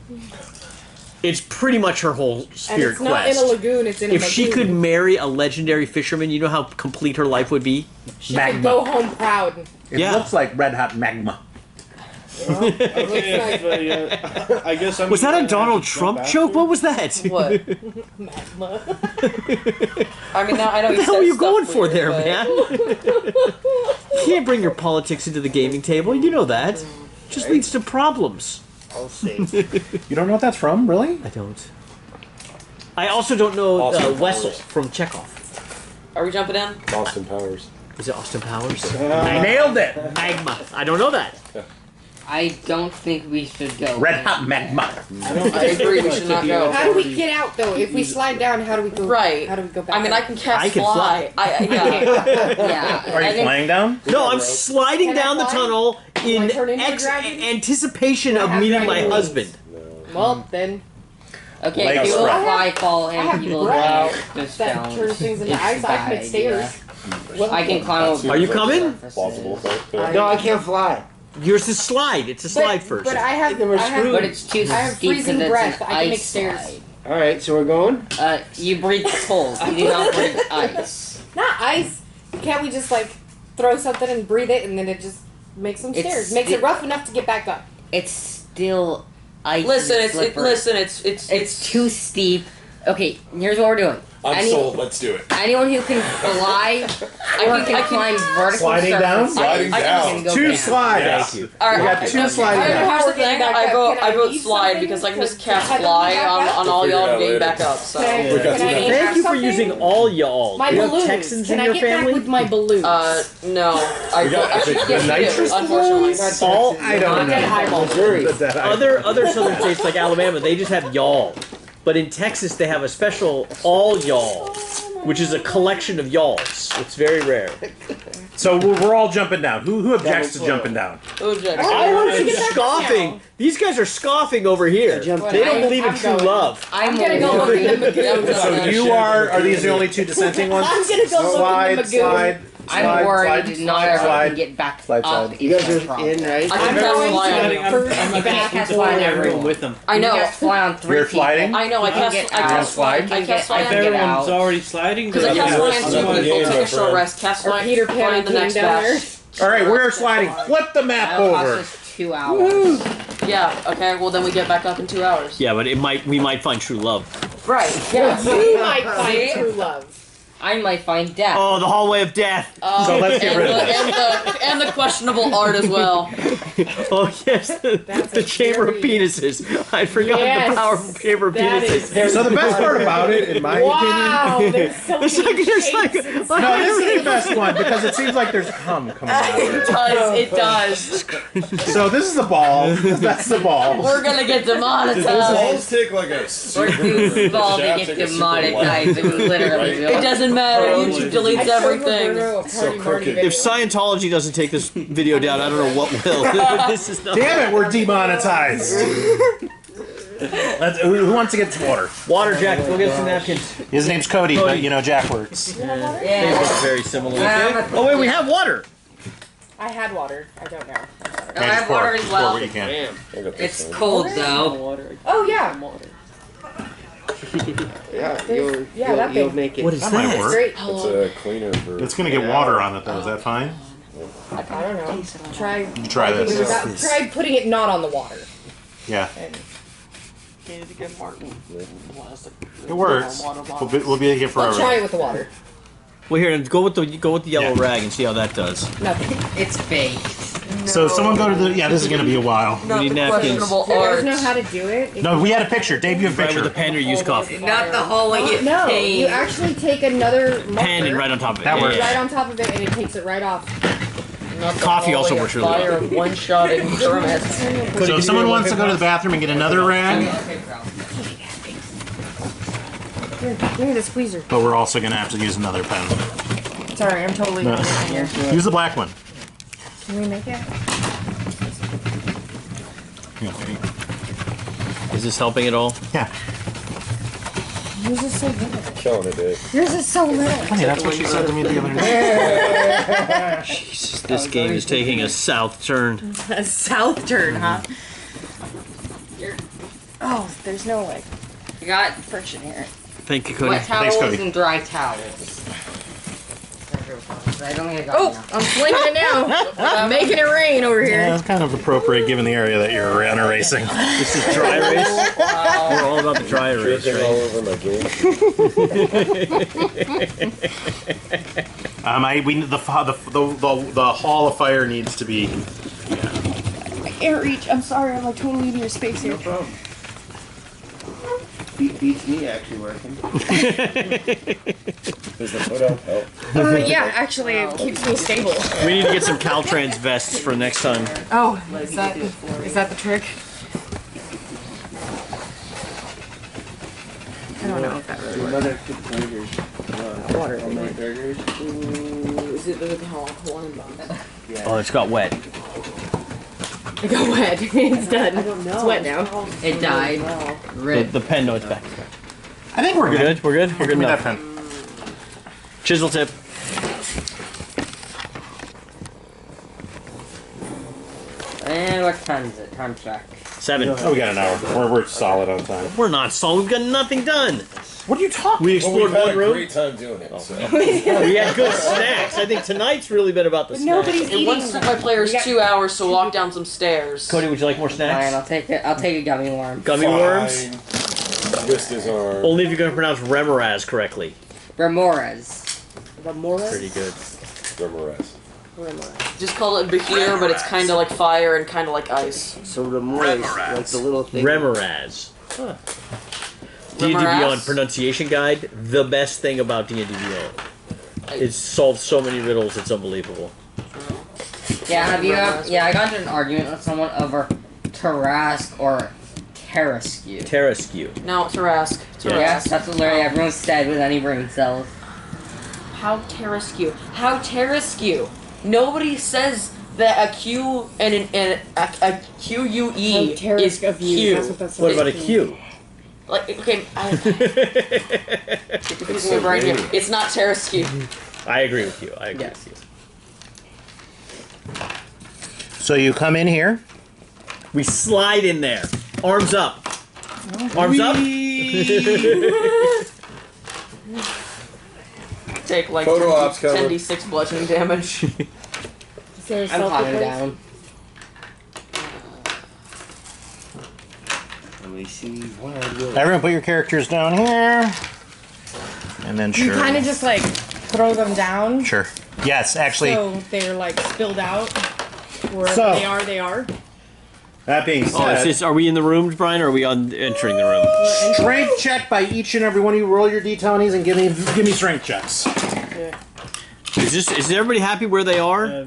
It's pretty much her whole And spirit it's not quest. in a lagoon, it's in a If she could lagoon. marry a legendary fisherman, you know how complete her life would be? She could Magma. go home proud. It Yeah. looks like red hot magma. I guess I'm Was that a gonna Donald have to Trump jump joke? after. What was that? What? Magma. I mean, now I know. What the hell are you going for there, but... man? You can't bring your politics into the gaming table. You know that. It just leads to problems. I'll see. You don't know what that's from, really? I don't. I also don't know Austin Wessel Powers. from Chekhov. Are we jumping in? Austin Powers. Is it Austin Powers? I nailed it. Magma. I don't know that. I don't think we should go. Red hot magma. I agree. We should not go. How do we get out though? If we slide down, how do we go? Right. How do we go back? I mean, I up? can cast I can fly. Yeah. Yeah. Are I you think- flying down? No, I'm sliding Can I down the fly? tunnel in I turn into a dragon? anticipation I of have meeting my dragon wings. husband. Well, then Okay, Legs people spread. fly, fall, I and have people breath just that down. turns things into It's ice. a I can bad make stairs. idea. I can climb over. Are you coming? Plausible. No, I can't fly. Yours is slide. It's a slide first. But I have. Then we're I have screwed. But it's too I have steep freezing because breath. it's an I can make ice stairs. slide. All right, so we're going. You breathe cold. You do not breathe ice. Not ice. Can't we just like throw something and breathe it, and then it just makes some It's stairs? Makes it rough enough to get back up. It's still ice. Listen, and it's slippery. it's too steep. Okay, here's what we're doing. I'm sold. Let's do it. Anyone who can fly or can climb vertical Sliding down? Sliding I down. can go Two down. slides. Yeah. Thank you. All right. We got two sliding Here's down. the thing. Back I up. vote. Can I vote leave slide something because I can just to cast head me fly back up? on all We'll figure y'all it out getting later. back up. So. Can I, We got can I some- have Thank you for something? using all y'all. My You have balloons. Texans Can in I your get back family? with my balloons? No. I got actually the yes, you nitrous do, unfortunately. All I don't Get know. eyeballs. Missouri. other southern states like Alabama, they just have y'all. But in Texas, they have a special all y'all, which is a collection of y'alls. It's very rare. So we're all jumping down. Who objects to jumping down? Oh, Jack. I'm scoffing. These guys are scoffing over here. They jumped don't down. believe in I'm true going. love. I'm gonna go look in the lagoon. So you are these the only two dissenting ones? I'm gonna go look in the Slide, lagoon. slide, I'm worried not everyone slide. can get back Slide, up. slide. You guys is are my problem. in, right? I can I'm cast going fly on to you. first I'm not back cast going fly to on everyone everyone. with them. I You know. just fly on 3 You're people. sliding? I know. I can cast. get I out. cast fly. I can I get- cast fly I If can on get everyone's out. already sliding, because I then cast Yeah, fly I'm on not 2 in the people. game, Take my a short friend. rest. Cast Or fly. Peter fly Pan in the came next down there. batch. All right, we're sliding. Flip the map That'll cost over. us 2 hours. Yeah. Okay. Well, then we get back up in 2 hours. Yeah, but we might find true love. Right. Yeah, you might See? find true love. I might find death. Oh, the hallway of death. So let's get and, rid of the, this. and the questionable art as well. Oh yes, That's the a chamber of very- penises. I forgot Yes, the powerful chamber of that penises. is very So the best part about it, in my Wow, opinion, there's so It's many like- it's like- shapes and like- stuff. no, this is the best one because it seems like there's cum coming out of it. It does. So this is the ball. That's the ball. We're gonna get Does demonetized. balls take like a We're super... too small to shaft get take a super demonetized. left? We literally Right? do. It doesn't matter. YouTube deletes I showed everything. Roberto a So Party Marty crooked. video. If Scientology doesn't take this video down, I don't know what will. This is not Damn it, we're demonetized. Who wants to get some water? water, Jack. Go get some napkins. His name's Cody, but you know Jack works. They look very similar. Oh wait, we have water. I had water. I don't know. I'm sorry. I have water as well. Pour what you can. Damn. I got this It's thing. cold though. Oh yeah. Yeah, that you'll thing. make it. What is That might that? work. Great. It's a cleaner for. It's gonna get water on it though. Is that fine? I don't know. Try. Try this. Try putting it not on the water. Yeah, And Needed to get Martin. it works. We'll be here I'll forever. try it with the water. Well, here, go with the yellow Yeah. rag and see how that does. Nothing. It's fake. So someone go to the. Yeah, this is gonna be a while. Not need the napkins. questionable Do you guys art. know how to do it? No, we had a picture. Dave, you have a Right with picture. the pan or use coffee. Not the whole way you No, paint. you actually take another marker, Pan and right on top of it. That works. right on top of it, and it takes it right off. Not the Coffee whole also way works of really well. fire of one-shotting Kermit. So if someone wants to go to the bathroom and get another rag, Here, give me the squeezer. but we're also gonna have to use another pen. Sorry, I'm totally No. here. Use the black one. Can we make it? Is this helping at all? Yeah. Yours is so little. Killing it, Dave. Yours is so little. Honey, that's what she said to me the other day. Jesus, this game is taking a south turn. A south turn, huh? Oh, there's no like You got friction here. Thank you, Cody. wet towels Cody. and dry towels. I don't think I got Oh, enough. I'm flinging it now. I'm making it rain over Yeah, here. it's kind of appropriate given the area that you're runner racing. This is dry race. We're all about the dry race, Drizzing all right? over my game. The hall of fire needs to be. Air reach. I'm sorry. I'm like totally in your space here. No problem. Beats me actually working. Does the foot up help? Yeah, actually, it keeps me stable. We need to get some Caltrans vests for next time. Oh, is that the trick? I don't know if that really works. Another good burgers. Water. Homemade burgers. Is it the whole corn bun? Oh, it's got wet. It got wet. It's done. It's wet now. It died. The, Rip. the pen, no, it's back. I think we're We're good. good? We're good? We're good Give me that enough. pen. Chisel tip. And what time is it? Time check. 7. Oh, we got an hour. We're solid on time. We're not solid. We've got nothing done. What are you talking? We Well, explored we've had one a room. great time doing it. So. We had good snacks. I think tonight's really been about the snacks. Nobody's It once took my players 2 hours to walk down some stairs. Cody, would you like more Fine, snacks? I'll take it. I'll take a gummy worm. Gummy worms? Fine. Twist his arm. Only if you're going to pronounce Remorhaz correctly. Remorhaz. Pretty good. Remorhaz. Just call it Bahir, but it's kind of like fire and kind of like ice. So Remorhaz, like the little thing. Remorhaz. D&D Remorhaz? Beyond pronunciation guide. The best thing about D&D Beyond. It solves so many riddles. It's unbelievable. Yeah, have you? Yeah, I got into an argument with someone over Tarask or Tarasque. Terraskew. No, Tarask. Tarask. Yes, that's what literally everyone said with any brain cells. How Tarasque? How Tarasque? Nobody says that a Q and a Q-U-E is Q. What about a Q? Like, okay, it's not Tarasque. I agree with you. I agree Yes. with you. So you come in here. We slide in there. Arms up. Arms up. Take like Photo ops cover. 10d6 bludgeoning damage. I'm climbing down. Let me see. What are you? Everyone, put your characters down here. And then You sure. kind of just like throw them down, Sure. Yes, actually. so they're like spilled out. Wherever So- they are. That being Oh, is said, this, are we in the room, Brian, or are we entering the room? strength check by each and every one of you. Roll your d20s and give me strength checks. Is everybody happy where they are?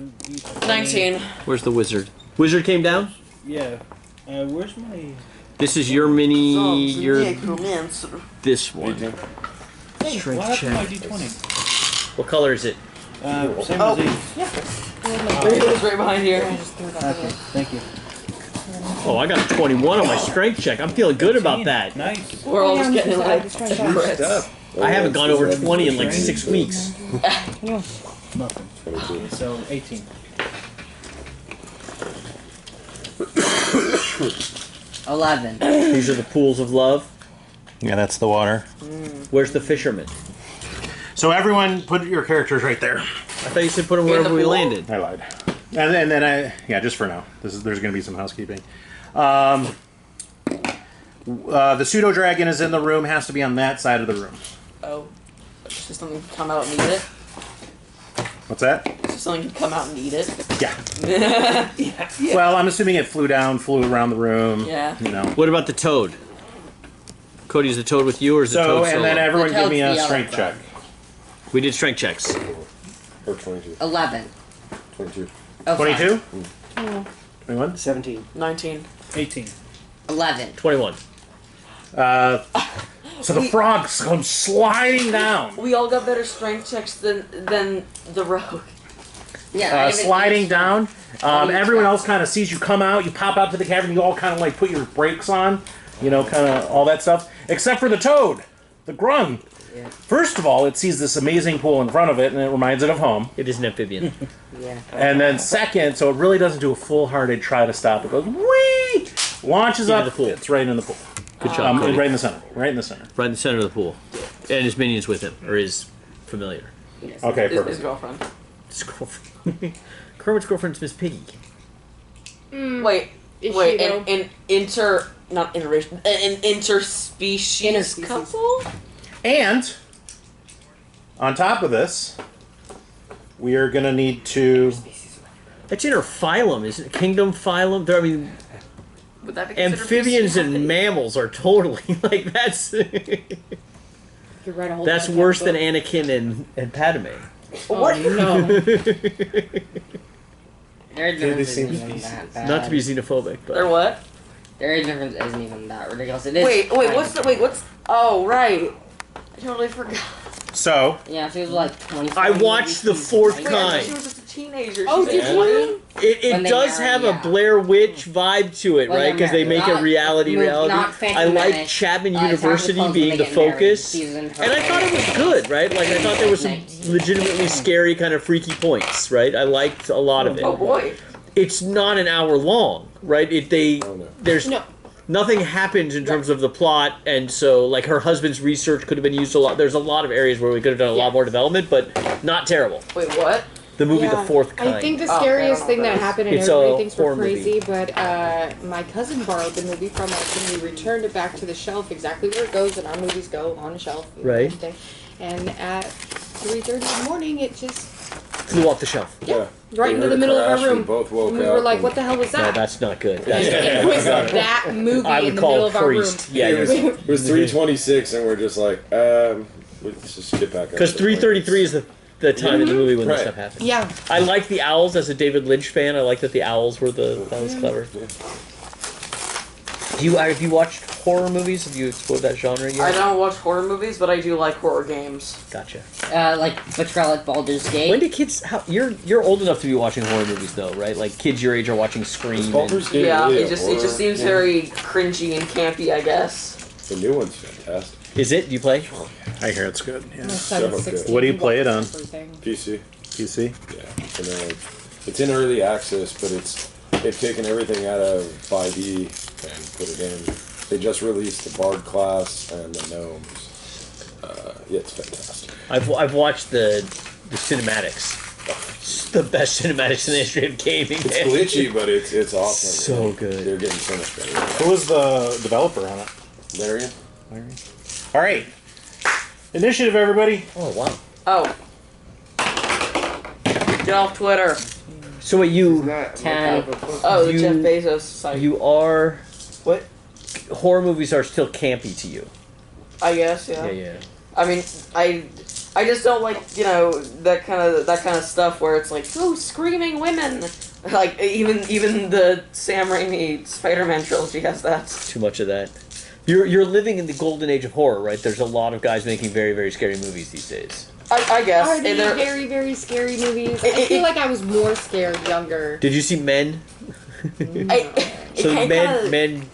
19. Where's the wizard? Wizard came down? Yeah. Where's my... This is your mini. Your Necromancer. this one. Hey, Strength what happened to my check. D20? What color is it? Same Oh. as the. It was right behind here. I just threw it up Okay, there. thank you. Oh, I got a 21 on my strength check. I'm feeling good about that. Nice. We're all just Yeah, getting I'm like just trying to Good stuff. I haven't gone over 20 in like 6 weeks. Nothing. 22. So 18. 11. These are the pools of love. Yeah, that's the water. Where's the fisherman? So everyone, put your characters right there. I thought you said put them In the wherever we pool? landed. I lied. And then just for now. There's going to be some housekeeping. The pseudo dragon is in the room. Has to be on that side of the room. Oh. Just something can come out and eat it. What's that? Just something can come out and eat it. Yeah. Yeah. Well, I'm assuming it flew around the room. Yeah. You know. What about the toad? Cody, is the toad with you or is the So toad and solo? then everyone The give me a toad's the strength check. elephant. We did strength checks. Or 22. 11. 22. Oh, fine. 22. 21. 17. 19. 18. 11. 21. So the frogs come sliding down. We all got better strength checks than the rogue. Yeah, I haven't Sliding used- down. How do you Everyone track? else kind of sees you come out. You pop out to the cavern. You all kind of like put your brakes on. You know, kind of all that stuff. Except for the toad, the grung. Yeah. First of all, it sees this amazing pool in front of it, and it reminds it of home. It is an amphibian. Yeah. And then second, so it really doesn't do a full-hearted try to stop. It goes whee, launches Into up. the pool. It's right in the pool. Good job, Cody. Right in the center. Right in the center. Right in the center of the pool. And his minions with him, or his familiar. Okay, His perfect. girlfriend. His girlfriend. Kermit's girlfriend's Miss Piggy. Wait. Is Wait, she, though? not interracial, an interspecies Interspecies. couple? And on top of this, we are gonna need to. That's in her phylum, isn't it? Kingdom phylum? I mean, Would that be considered amphibians and bestiality? mammals are totally like that's Could write a whole that's goddamn worse than book. Anakin and Padme. What? No. Their they difference seem isn't even that bad. Not to be xenophobic, but They're what? Their difference isn't even that ridiculous. It is. Wait, kind what's of- the what's? Oh, right. I totally forgot. So Yeah, she was like 25. I watched the fourth Wait, I thought kind. she was just a teenager. Oh, She's did 20? you? It When they does marry, have yeah. a Blair Witch vibe to it, When right? they're Because they married. make a Not- reality. not I Phantom like Menace. Chapman Attack of the University Clones when being they the get married, focus, season and I thought it was good, right? Like I thought there was some 19. legitimately scary kind of freaky points, right? I liked a lot of it. Oh boy. It's not an hour long, right? Oh, no. There's No. nothing happens in terms of the plot, and so like her husband's research could have been used a lot. There's a lot of areas where we could have done a lot more development, but not terrible. Wait, what? The movie Yeah. The Fourth Kind. I think the Oh, scariest I don't know thing what that that is. happened, and It's a everybody thinks we're horror movie. crazy, but my cousin borrowed the movie from us, and we returned it back to the shelf exactly where it goes, and our movies go on a shelf. you know, Right. everything. And at 3:30 in the morning, it just flew off the shelf. Yeah. right We into heard the a middle of crash, our room. We both woke And we up. were like, and "What the hell was No, that?" that's not good. And That's it was that movie I in would the call middle it of our room. priest. Yeah, It was, yeah. it was 3:26, and we're just like, let's just get back. Because 3:33 is the time in the movie when this Right. stuff happens. Yeah. I like the owls as a David Lynch fan. I like that the owls were that was clever. Have you watched horror movies? Have you explored that genre yet? I don't watch horror movies, but I do like horror games. Gotcha. Like Betrayal at Baldur's Gate. When do kids? You're old enough to be watching horror movies though, right? Like kids your age are watching Scream. and- Baldur's Gate Yeah, really it a just horror? seems Yeah. very cringy and campy, I guess. The new one's fantastic. Is it? Do you play? I hear it's good. Yeah. My son's So 16. What do you play it on? Everything. PC. PC. Yeah. It's in early access, but they've taken everything out of 5e and put it in. They just released the Bard class and the gnomes. Yeah, it's fantastic. I've watched the cinematics. It's the best cinematics in the history of gaming. It's glitchy, but it's awesome. So good. They're getting so much better. Who was the developer on it? Larian? All right. Initiative, everybody. Oh wow. Oh. Get off Twitter. So wait, you 10. Oh, the You- Jeff Bezos site. are What? horror movies are still campy to you. I guess, yeah. Yeah. I mean, I just don't like, that kind of stuff where it's like, oh, screaming women. Like even the Sam Raimi Spider-Man trilogy has that. Too much of that. You're living in the golden age of horror, right? There's a lot of guys making very, very scary movies these days. I guess. Are they They're- very, very scary movies? I feel like I was more scared younger. Did you see Men? So it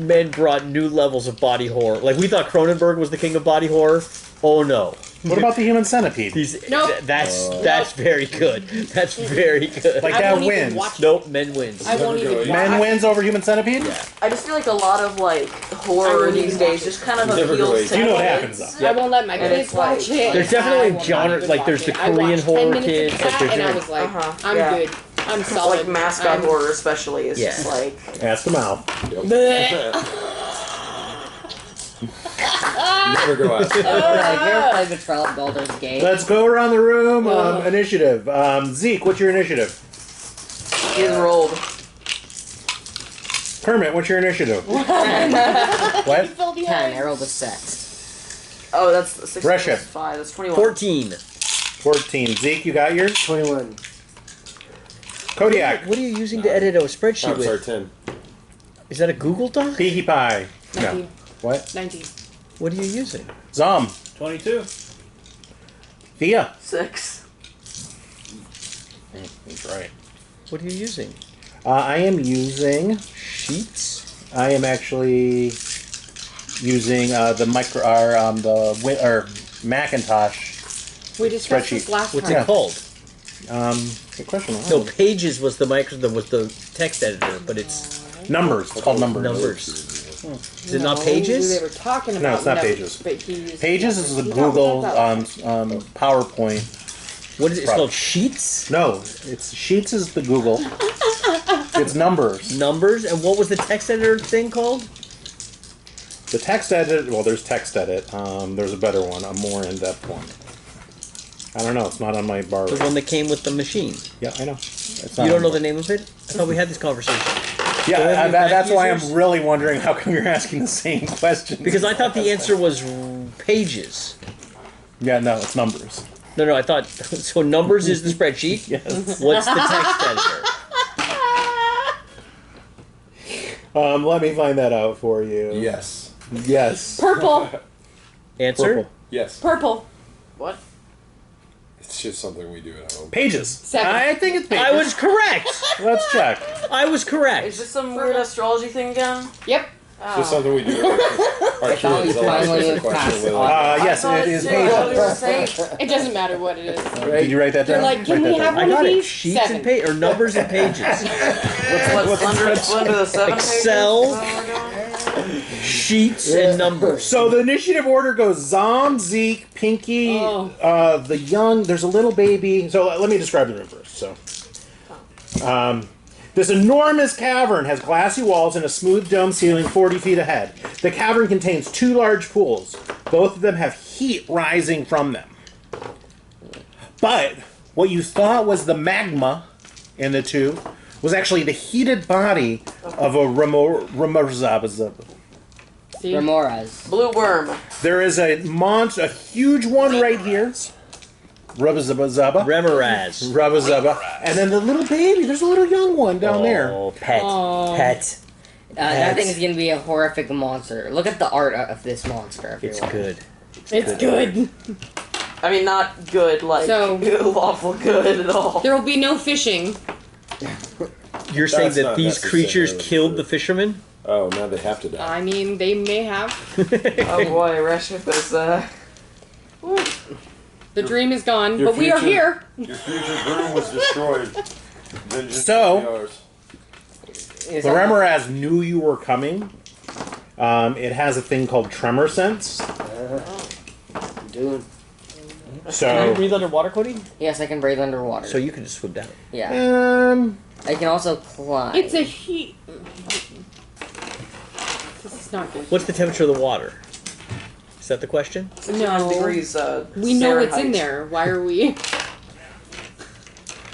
men brought new levels of body horror. Like, we thought Cronenberg was the king of body horror. Oh no. What about the Human Centipede? Nope. That's very good. That's very good. Like I that won't even wins. watch- Nope, Men wins. I won't Never even go watch. Men wins over Human Centipede? Yeah. I just feel like a lot of like I horror wouldn't these even days watch just it. kind of Never go appeals easy. to You know what kids. happens, though. I won't let my And kids it's like- watch it. There's definitely I will not genres, even like, watch there's the it. I Korean watched 10 horror minutes of kids, that, like, they're and I doing- was like, Uh-huh, I'm yeah. good. I'm It's solid. like mascot I'm- horror especially is just Yeah. like Ask them out. Never go out. Have you ever played Betrayal at Baldur's Gate? Let's go around the room. Initiative. Zeke, what's your initiative? he's rolled. Kermit, what's your initiative? What? 10. I rolled a 6. Oh, that's 6 Russia. 5. That's 21. 14. 14. Zeke, you got yours? 21. Kodiak. What are you using to edit a spreadsheet I'm sorry, with? 10. Is that a Google Doc? Pinkie Pie. No. 19. What? 19. What are you using? Zom. 22. Thea. 6. That's right. What are you using? I am using. Sheets? I am actually using the Macintosh. We discussed Spreadsheet. this last What's time. it called? Good question. No, Pages was the text editor, but it's Numbers. It's called Numbers. numbers. Is it not No, Pages? They were talking about No, it's not numbers, Pages. but he used Pages numbers. is the We talked Google about that. PowerPoint. What is it? It's Right. called Sheets? No, it's Sheets is the Google. It's Numbers. Numbers? And what was the text editor thing called? The text edit. Well, there's text edit. There's a better one, a more in-depth one. I don't know. It's not on my bar. The one that came with the machine. Yeah, I know. It's You on don't know my- the name of it? I thought we had this conversation. Yeah, Don't have Mac that's why users? I'm really wondering how come you're asking the same question. Because I thought the answer was Pages. Yeah, no, it's Numbers. No, I thought... So Numbers is the spreadsheet. Yes. What's the text editor? Let me find that out for you. Yes. Yes. Purple. Answer? Purple. Yes. Purple. What? It's just something we do at home. Pages. 7. I think it's Pages. I was correct. Let's check. I was correct. Is this some weird astrology thing again? Yep. It's just something we do at our thought kids. we I'll ask finally us a moved question past with it. Yes, it is What we were Pages. saying. It doesn't matter what it is. Did you write that They're down? like, can Write we that have down. I one of got it. these? Sheets 7. or numbers and pages. What's under the 7 Excel. pages? Is that what we're doing? Sheets and numbers. So the initiative order goes Zom, Zeke, Pinky, the young. There's a little baby. So let me describe the room first. So, this enormous cavern has glassy walls and a smooth dome ceiling 40 feet ahead. The cavern contains 2 large pools. Both of them have heat rising from them. But what you thought was the magma in the 2 was actually the heated body of a Remorhaz. See? Remorhaz. Blue worm. There is a huge one right here. Rubba-zubba-zubba. Remorhaz. And then the little baby, there's a little young one down there. Oh, pet. Aw. Pet. That thing is gonna be a horrific monster. Look at the art of this monster. It's everyone. good. It's good. I mean, not good, like So- lawful good at all. There will be no fishing. You're saying That's that not these creatures necessarily killed true. the fishermen? Oh, now they have to die. I mean, they may have. Oh boy, Reship is The dream is gone, Your but we are future- here. Your future broom was destroyed. Vengeance So- will be ours. Is The that- Remorhaz knew you were coming. It has a thing called tremor sense. Doing. Can you So, breathe underwater, Cody? Yes, I can breathe underwater. So you can just swim down. Yeah. I can also climb. It's a heat. This is not good. What's the temperature of the water? Is that the question? 69 degrees. We know it's in Fahrenheit. there. Why are we?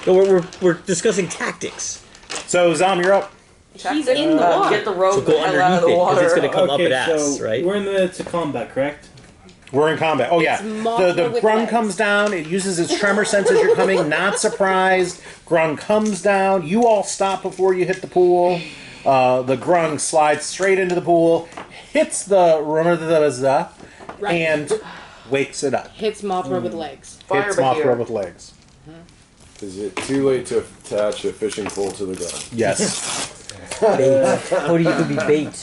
No, we're discussing tactics. so Zom, you're up. He's in the water. Get the rope So the go hell out underneath of the it, 'cause water. it's gonna come up Okay, at ass, so right? we're in the midst of combat, correct? We're in combat. Oh yeah, It's Mothra the with grung legs. comes down. It uses its tremor sense as you're coming. Not surprised. Grung comes down. You all stop before you hit the pool. The grung slides straight into the pool, hits the Remorhaz, Right. and wakes it up. Hits Mothra with legs. Hits Mothra with legs. Is it too late to attach a fishing pole to the ground? Yes. Cody, you could be bait.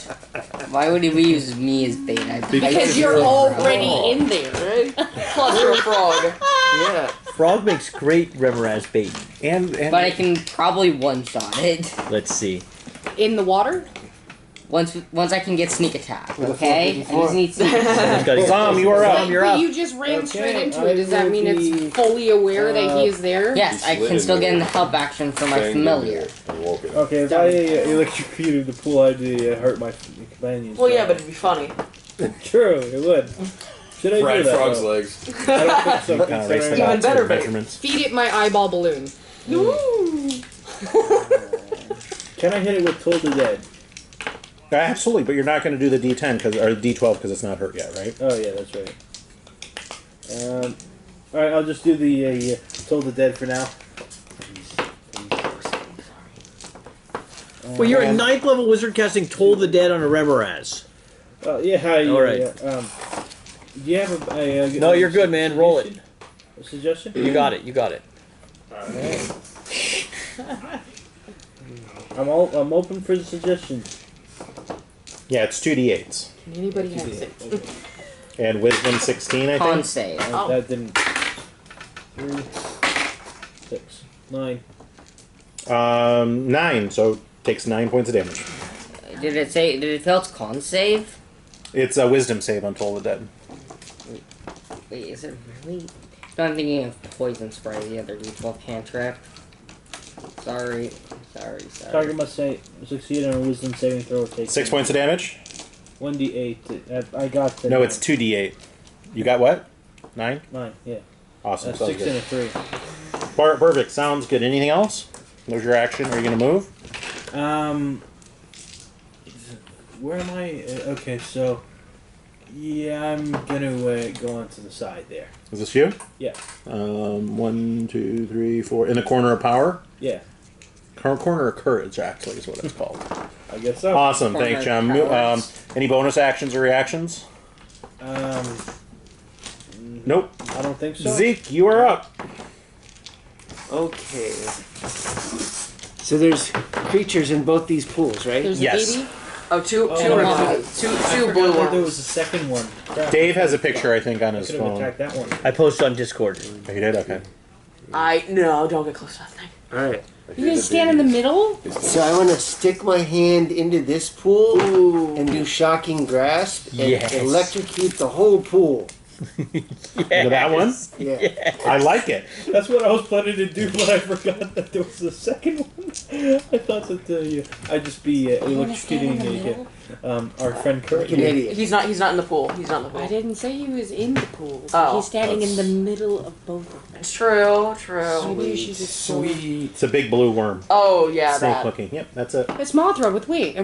Why would we use me as bait? Because you're already in there. Right? Plus you're a frog. Yeah. Frog makes great Remorhaz bait. And But I can probably one-shot it. Let's see. In the water? Once I can get sneak attack, With a okay? I 454. just need sneak attack. Someone's gotta get Zom, you are up. You're But up. you just ran straight Okay, into it. Does that I mean will be, it's fully aware that he is there? Yes, I can still get in the help action for my Banged familiar. into it and woke it up. Okay, if I electrocuted the pool, I'd hurt my companions. Well, yeah, but it'd be funny. True, it would. Should I do Fried that? frog's though? legs. I don't think so. kind of race the considering- Even dots better for bait. measurements. Feed it my eyeball balloon. Can I hit it with Toll the Dead? Absolutely, but you're not going to do the D10 or D12 because it's not hurt yet, right? Oh yeah, that's right. Alright, I'll just do the Toll the Dead for now. Well, you're a 9th level wizard casting Toll the Dead on a Remorhaz. Yeah, All right. do you have a No, you're good, man. Roll it. A suggestion? You got it. You got it. I'm open for the suggestions. Yeah, it's 2D8s. Can anybody have it? And wisdom 16, I Con think. save. Oh. That didn't. 3, 6, 9. 9, so takes 9 points of damage. Did it fail its con save? It's a wisdom save on Toll the Dead. Wait, is it really? No, I'm thinking of poison spray, the other D12 cantrip. Sorry. Target must succeed on a wisdom saving throw. Take 6 points of damage? 1d8. I got the. No, it's 2D8. You got what? 9? 9. Yeah. Awesome. That's Sounds 6 and good. a 3. Perfect. Sounds good. Anything else? That was your action. Are you going to move? Where am I? Okay, so yeah, I'm gonna go onto the side there. Is this you? Yeah. 1, 2, 3, 4. In the corner of power? Yeah, Corner of courage, actually, is what it's called. I guess so. Awesome. Corner Thanks, of John. powers. Any bonus actions or reactions? Nope. I don't think so. Zeke, you are up. Okay. So there's creatures in both these pools, right? There's Yes. a baby. Oh, two Oh, blue wow. ones. Two I blue forgot that there ones. was a second one. Crap. Dave has a picture, I think, on I his could have phone. attacked that one. I posted on Discord. Oh, you did? Okay. No, don't get close to that thing. Alright. You gonna stand in the middle? So I want to stick my hand into this pool and do shocking grasp and Yes. electrocute the whole pool. Into that one? Yeah. I like it. That's what I was planning to do, but I forgot that there was a second one. I thought that I'd just be electrocuting our friend Kurt. Like an idiot. He's not in the pool. He's not in the I pool. didn't say he was in the pool. Oh. He's standing in the middle of both of them. It's true. Maybe you should just Sweet. It's a big blue worm. Oh yeah, Snake that. looking. Yep, that's it. It's Mothra with feet.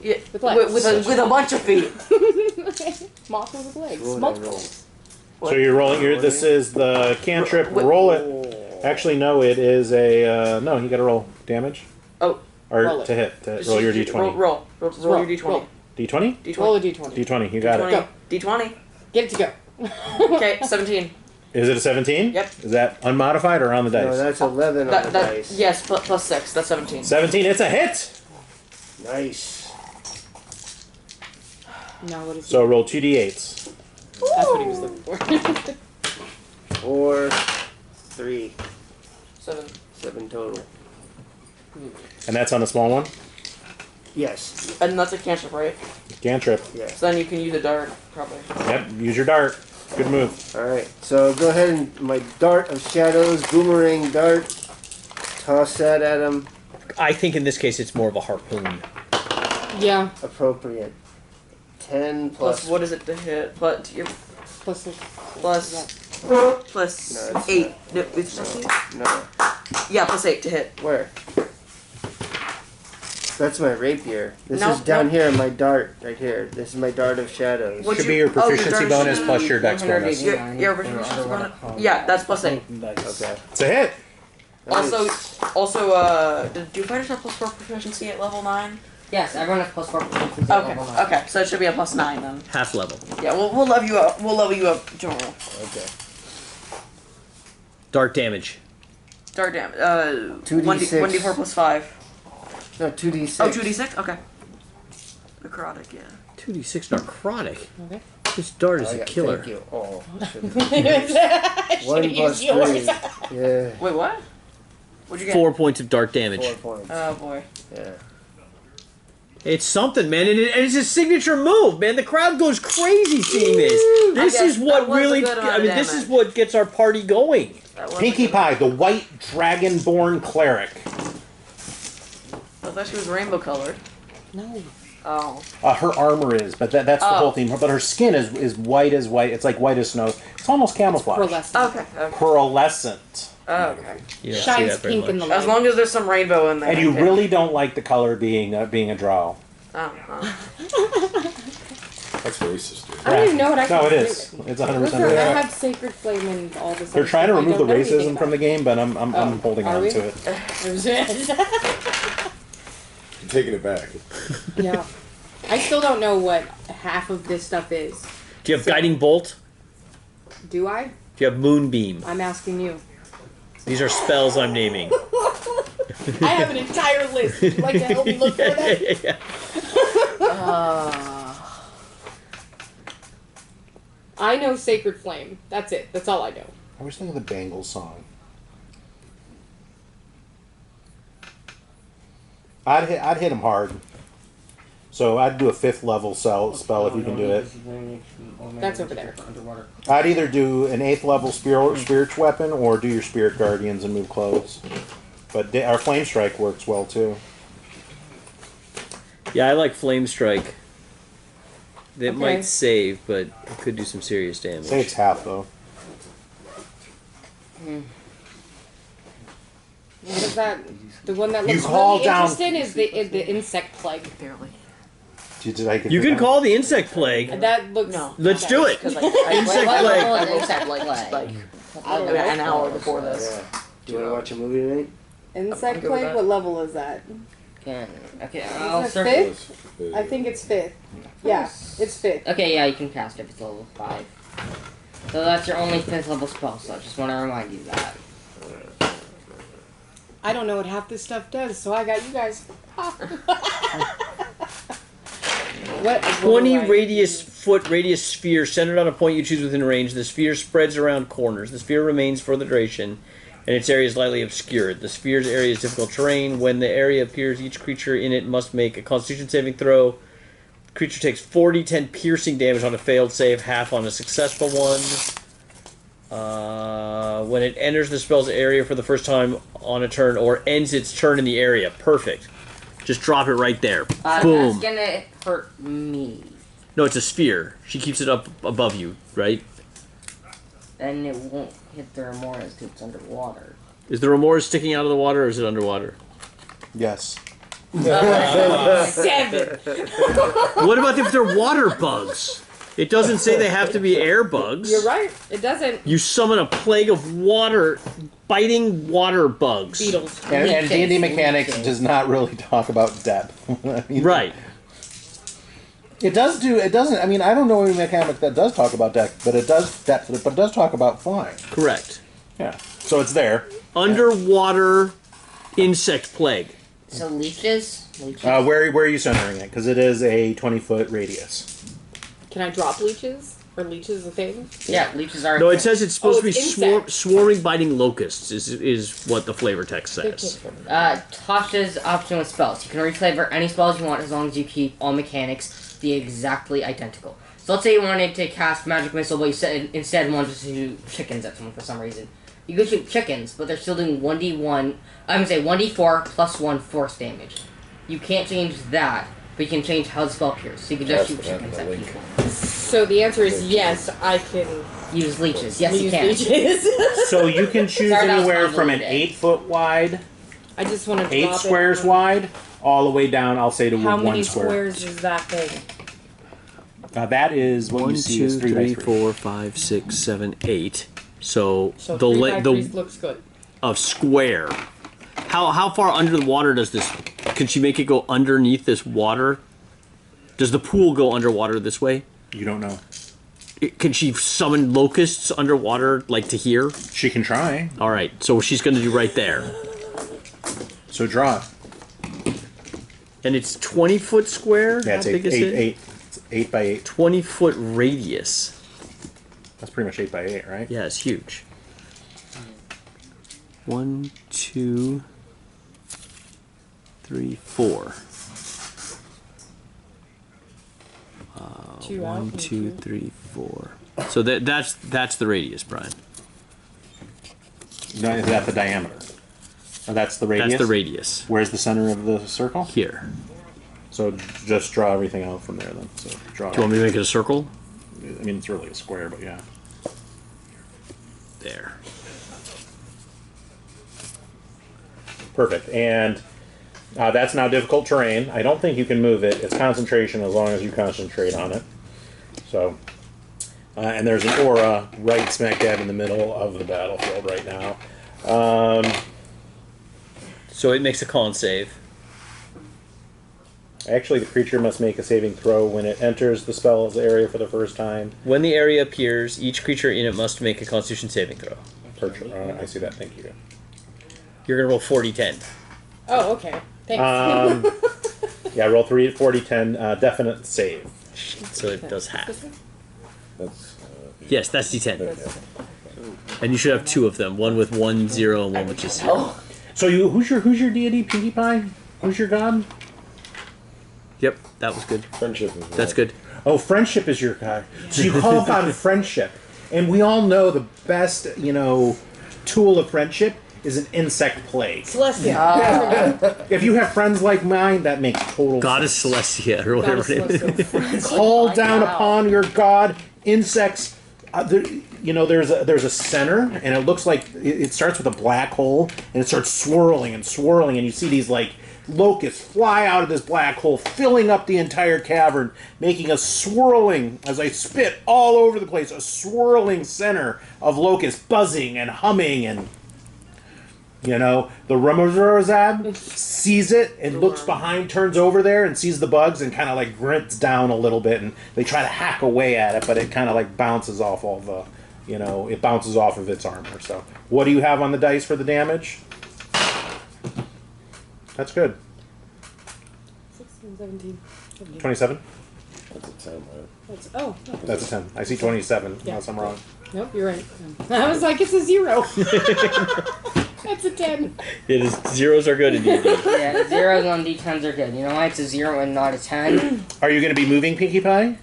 Yeah, With legs. with a bunch of feet. Mothra with legs. Roll that Multiple. roll. So you're rolling. This is the cantrip. Roll it. Actually, no, it is a. No, you got to roll damage. Oh. Or Roll it. to hit. Roll your d20. Roll your d20. Roll. D20? Roll a D20. d20. D20. You got it. Go. D20. Get it to go. Okay, 17. Is it a 17? Yep. Is that unmodified or on the No, dice? that's 11 on the dice. Yes, plus 6. That's 17. 17. It's a hit. Nice. Now what is So roll 2d8s. That's what he was looking for. 4, 3, 7. 7 total. And that's on the small one. Yes. And that's a cantrip, right? Cantrip. Yes. So then you can use a dart, probably. Yep. Use your dart. Good move. Alright, so go ahead and my dart of shadows, boomerang dart. Toss that at him. I think in this case it's more of a harpoon. Yeah. Appropriate. 10 Plus, plus. what is it to hit? Plus, your Plus the plus No, plus it's 8. No, it's No. yeah, plus 8 to hit. Where? That's my rapier. This No, is down no. here, my dart, right here. This is my dart of shadows. What Should you- be your oh, proficiency dart bonus should plus be your dex bonus. 189 Your or proficiency other bonus. one. Yeah, that's plus 8. Okay. It's a hit. Also, do fighters have plus 4 proficiency at level 9? Yes, everyone has +4 since Okay. level 9. Okay. So it should be a +9 then. Half level. Yeah. We'll level you up. We'll level you up, Joel. Okay. Dark damage. Dark damage. 2d6. 1d4 +5. No, 2d6. Oh, 2d6. Okay. Necrotic. Yeah. 2d6 necrotic. Okay. This dart is Oh, a yeah, killer. Thank you. Oh, should've- One 1 plus 3. Yeah. Wait. What? What'd you get? 4 points of dark damage. 4 points. Oh boy. Yeah. It's something, man, and it's a signature move, man. The crowd goes crazy seeing this. This I guess is what that was a really, good amount I of mean, this damage. is what gets our party going. That was Pinkie a good- Pie, the white dragonborn cleric. I thought she was rainbow colored. No. Oh. Her armor is, but that's the Oh. whole theme. But her skin is white as white. It's like white as snow. It's almost camouflage. Pearlescent. Okay. Okay. Pearlescent. Okay. You don't see Shines that very pink in the much. light. As long as there's some rainbow in there. And you okay. really don't like the color being a drow. Oh. That's racist, dude. I don't even know what I can No, it do. is. It's 100%. Listen, I racist. have Sacred Flame and all this. They're other trying to stuff I remove the don't know anything racism from the game, but I'm Oh, holding are on we? to it. about. I'm taking it back. Yeah. I still don't know what half of this stuff is. Do you have guiding bolt? Do I? Do you have moonbeam? I'm asking you. These are spells I'm naming. I have an entire list. Would you like to help me look for that? Yeah. I know Sacred Flame. That's it. That's all I know. I was thinking of the Bangles song. I'd hit him hard. So I'd do a 5th level spell if you can do it. That's over there. I'd either do an 8th level spiritual weapon or do your spirit guardians and move close. But our flame strike works well too. Yeah, I like flame strike. That Okay. might save, but it could do some serious damage. Saves half though. What is that? The one that You looks call really down- interesting is the insect plague. Barely. You can call the insect plague. That looks. No. Let's do it. Because Insect What plague. level I is looked insect at like plague? I don't an know. hour before this. Yeah. Do you want to watch a movie tonight? Insect I'm good with plague. that. What level is that? Okay, I'll I'll circle- circle. Fifth? I think it's 5th. Yeah, it's 5th. Okay, yeah, you can cast it if it's level 5. So that's your only 5th level spell, so I just want to remind you that. I don't know what half this stuff does, so I got you guys. What? 20 foot radius sphere centered on a point you choose within range. The sphere spreads around corners. The sphere remains for the duration, and its area is lightly obscured. The sphere's area is difficult terrain. When the area appears, each creature in it must make a Constitution saving throw. The creature takes 4d10 piercing damage on a failed save, half on a successful one. When it enters the spell's area for the first time on a turn, or ends its turn in the area. Perfect. Just drop it right there. Boom. That's gonna hurt me. No, it's a sphere. She keeps it up above you, right? Then it won't hit the Remorhaz because it's underwater. Is the Remorhaz sticking out of the water, or is it underwater? Yes. 7. What about if they're water bugs? It doesn't say they have to be air bugs. You're right. It doesn't. You summon a plague of water, biting water bugs. Beetles. And D&D Leeches, mechanics leeches. does not really talk about depth. I mean, Right. It does do. It doesn't. I mean, I don't know any mechanic that does talk about depth, but it does talk about flying. Correct. Yeah. So it's there. Underwater insect plague. So leeches? Leeches? Where are you centering it? Because it is a 20-foot radius. Can I drop leeches? Are leeches a thing? Yeah, leeches are. No, it says it's supposed to be it's insects. swarming, biting locusts. Is what the flavor text says. Tasha's option with spells. You can reflavor any spells you want as long as you keep all mechanics be exactly identical. So let's say you wanted to cast Magic Missile, but you instead wanted to shoot chickens at someone for some reason. You could shoot chickens, but they're still doing 1d1. I'm gonna say 1d4 plus 1 force damage. You can't change that, but you can change how the spell appears. So you can just shoot chickens at people. So the answer is yes. I can Use leeches. Yes, you use can. leeches. So you can choose Start out anywhere small from an today. 8-foot wide, I just want to 8 drop squares it on- wide, all the way down. I'll say to How 1 many square. squares is that thing? That is what 1, you see 2, as 3 by 3, 3. 4, 5, 6, 7, 8. So, So the 3 by 3 the looks good. of square. How far under the water does this can she make it go underneath this water? Does the pool go underwater this way? You don't know. Can she summon locusts underwater, like to here? She can try. All right, so she's going to do right there. So draw it. And it's 20-foot square? Yeah, it's How big is it? It's 8 by 8. 20-foot radius. That's pretty much 8 by 8, right? Yeah, it's huge. 1, 2, 3, 4. 2 out. 1, 2, 3, 4. So that's the radius, Brian. No, is that the diameter? Oh, that's the radius? That's the radius. Where's the center of the circle? Here. So just draw everything out from there then. So draw. Do you want me to make it a circle? I mean, it's really a square, but yeah. There. Perfect. And that's now difficult terrain. I don't think you can move it. It's concentration as long as you concentrate on it. So, and there's an aura right smack dab in the middle of the battlefield right now. So it makes a con save. Actually, the creature must make a saving throw when it enters the spell's area for the first time. When the area appears, each creature in it must make a Constitution saving throw. I see that. Thank you. You're gonna roll 40-10. Oh, okay. Thanks. Yeah, roll 3, 40, 10, definite save. So it does half. That's Yes, that's D10. And you should have 2 of them. One with 1, 0, and one with just 0. So who's your deity, Pinkie Pie? Who's your god? Yep, that was good. friendship. Is That's good. Oh, friendship is your god. So you call upon friendship. And we all know the best, tool of friendship is an insect plague. Celestia. If you have friends like mine, that makes total Goddess sense. Celestia, or whatever it is. Call down upon your god insects. There's a center, and it looks like it starts with a black hole, and it starts swirling and swirling, and you see these like locusts fly out of this black hole, filling up the entire cavern, making a swirling, as I spit all over the place, a swirling center of locusts buzzing and humming, and the Remorhaz sees it and looks behind, turns over there and sees the bugs and kind of like grunts down a little bit, and they try to hack away at it, but it kind of like bounces off all the, it bounces off of its armor. So what do you have on the dice for the damage? That's good. 16, 17. 27? That's a 10, right? That's a 10. I see 27, Yeah. unless I'm wrong. Nope, you're right. I was like, it's a 0. That's a 10. It is. Zeros are good in D&D. Yeah, zeros on D10s are good. You know why it's a 0 and not a 10? Are you going to be moving, Pinkie Pie?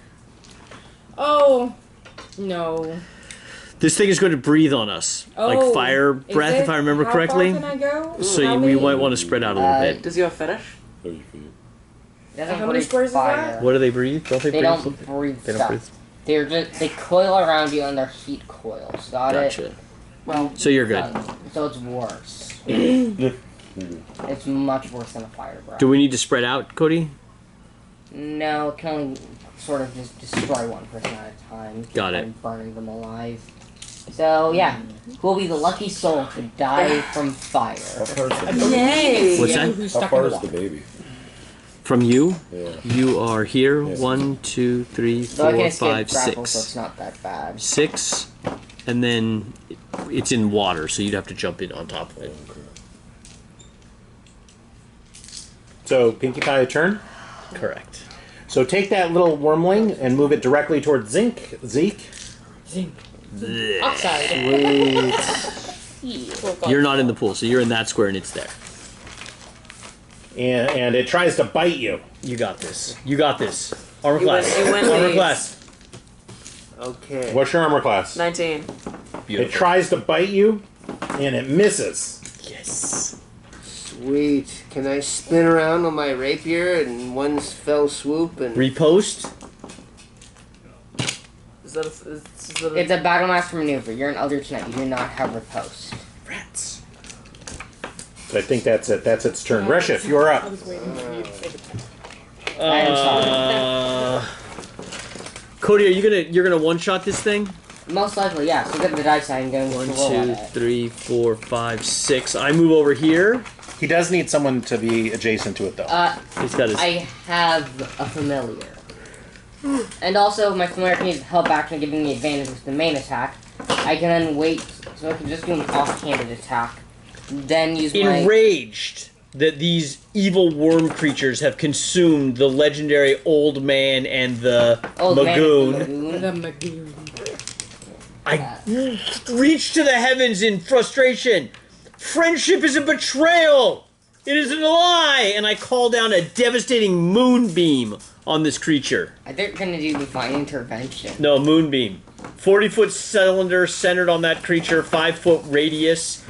Oh, no. This thing is going to breathe on us. Like fire breath, if I remember correctly. How far can I go? So How we many- might want to spread out a little bit. Does he have a fetish? 30 feet. Doesn't How many breathe squares is fire. that? What do they breathe? Don't they They breathe? don't breathe They don't stuff. breathe. They coil around you and they're heat coils. Got it? Gotcha. Well, So you're good. So it's worse. It's much worse than a fire breath. Do we need to spread out, Cody? No, it can only sort of just destroy one person at a time. Got by it. Burning them alive. So yeah, who will be the lucky soul to die from fire? How far is the, yay! What's that? Who's how stuck far in is the the water. baby? From you? Yeah. You are here. Yes. 1, 2, 3, So I 4, can escape 5, grapple, so 6. it's not that bad. 6, and then it's in water, so you'd have to jump in on top of it. So, Pinkie Pie, a turn? Correct. So take that little wormling and move it directly towards Zeke. Outside. You're not in the pool, so you're in that square and it's there. And it tries to bite you. You got this. You got this. Armor You class. win Armor these. class. Okay. What's your armor class? 19. It Beautiful. tries to bite you, and it misses. Yes. Sweet. Can I spin around on my rapier in one fell swoop and Repost. Is that a It's a battle master maneuver. You're an Eldritch Knight. You do not have riposte. Rats. So I think that's it. That's its turn. Reshif, you're I up. was waiting for you to take it. I am sorry. Cody, you're gonna one shot this thing? Most likely, yeah. So get the dice I'm going 1, to roll on 2, it. 3, 4, 5, 6. I move over here. He does need someone to be adjacent to it, though. He's got his. I have a familiar. And also, my familiar can use help action, giving me advantage with the main attack. I can then wait, so I can just do an offhanded attack. Then use my... Enraged that these evil worm creatures have consumed the legendary old man and the Magoon. The Magoon. I reach to the heavens in frustration. Friendship is a betrayal. It is a lie. And I call down a devastating moonbeam on this creature. I think we're gonna do divine intervention. No, moonbeam. 40-foot cylinder centered on that creature, 5-foot radius.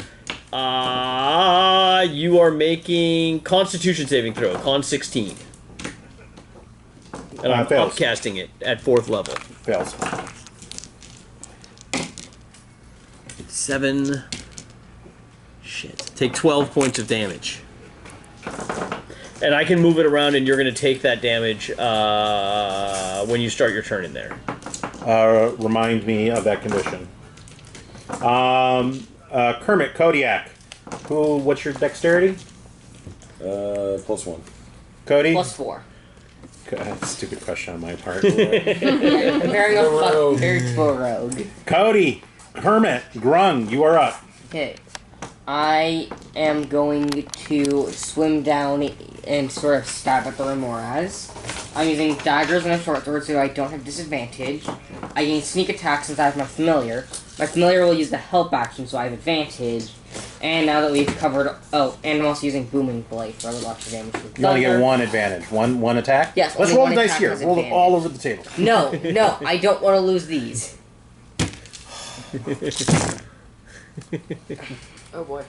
You are making Constitution saving throw, Con 16. And I'm fails. upcasting it at 4th level. Fails. 7. Shit. Take 12 points of damage. And I can move it around, and you're going to take that damage when you start your turn in there. Remind me of that condition. Kermit, Kodiak. What's your dexterity? +1. Cody? +4. Stupid question on my part. Comparing a rogue. fucker to a rogue. Cody, Kermit, Grung, you are up. Okay. I am going to swim down and sort of stab at the Remorhaz. I'm using daggers and a short sword so I don't have disadvantage. I gain sneak attack since I have my familiar. My familiar will use the help action so I have advantage. And now that we've covered... Oh, and I'm also using Booming Blade for a little extra damage. You only get one advantage. One attack? Yes, Let's only roll one the dice attack here. has Roll it advantage. all over the table. No, I don't want to lose these. Oh boy.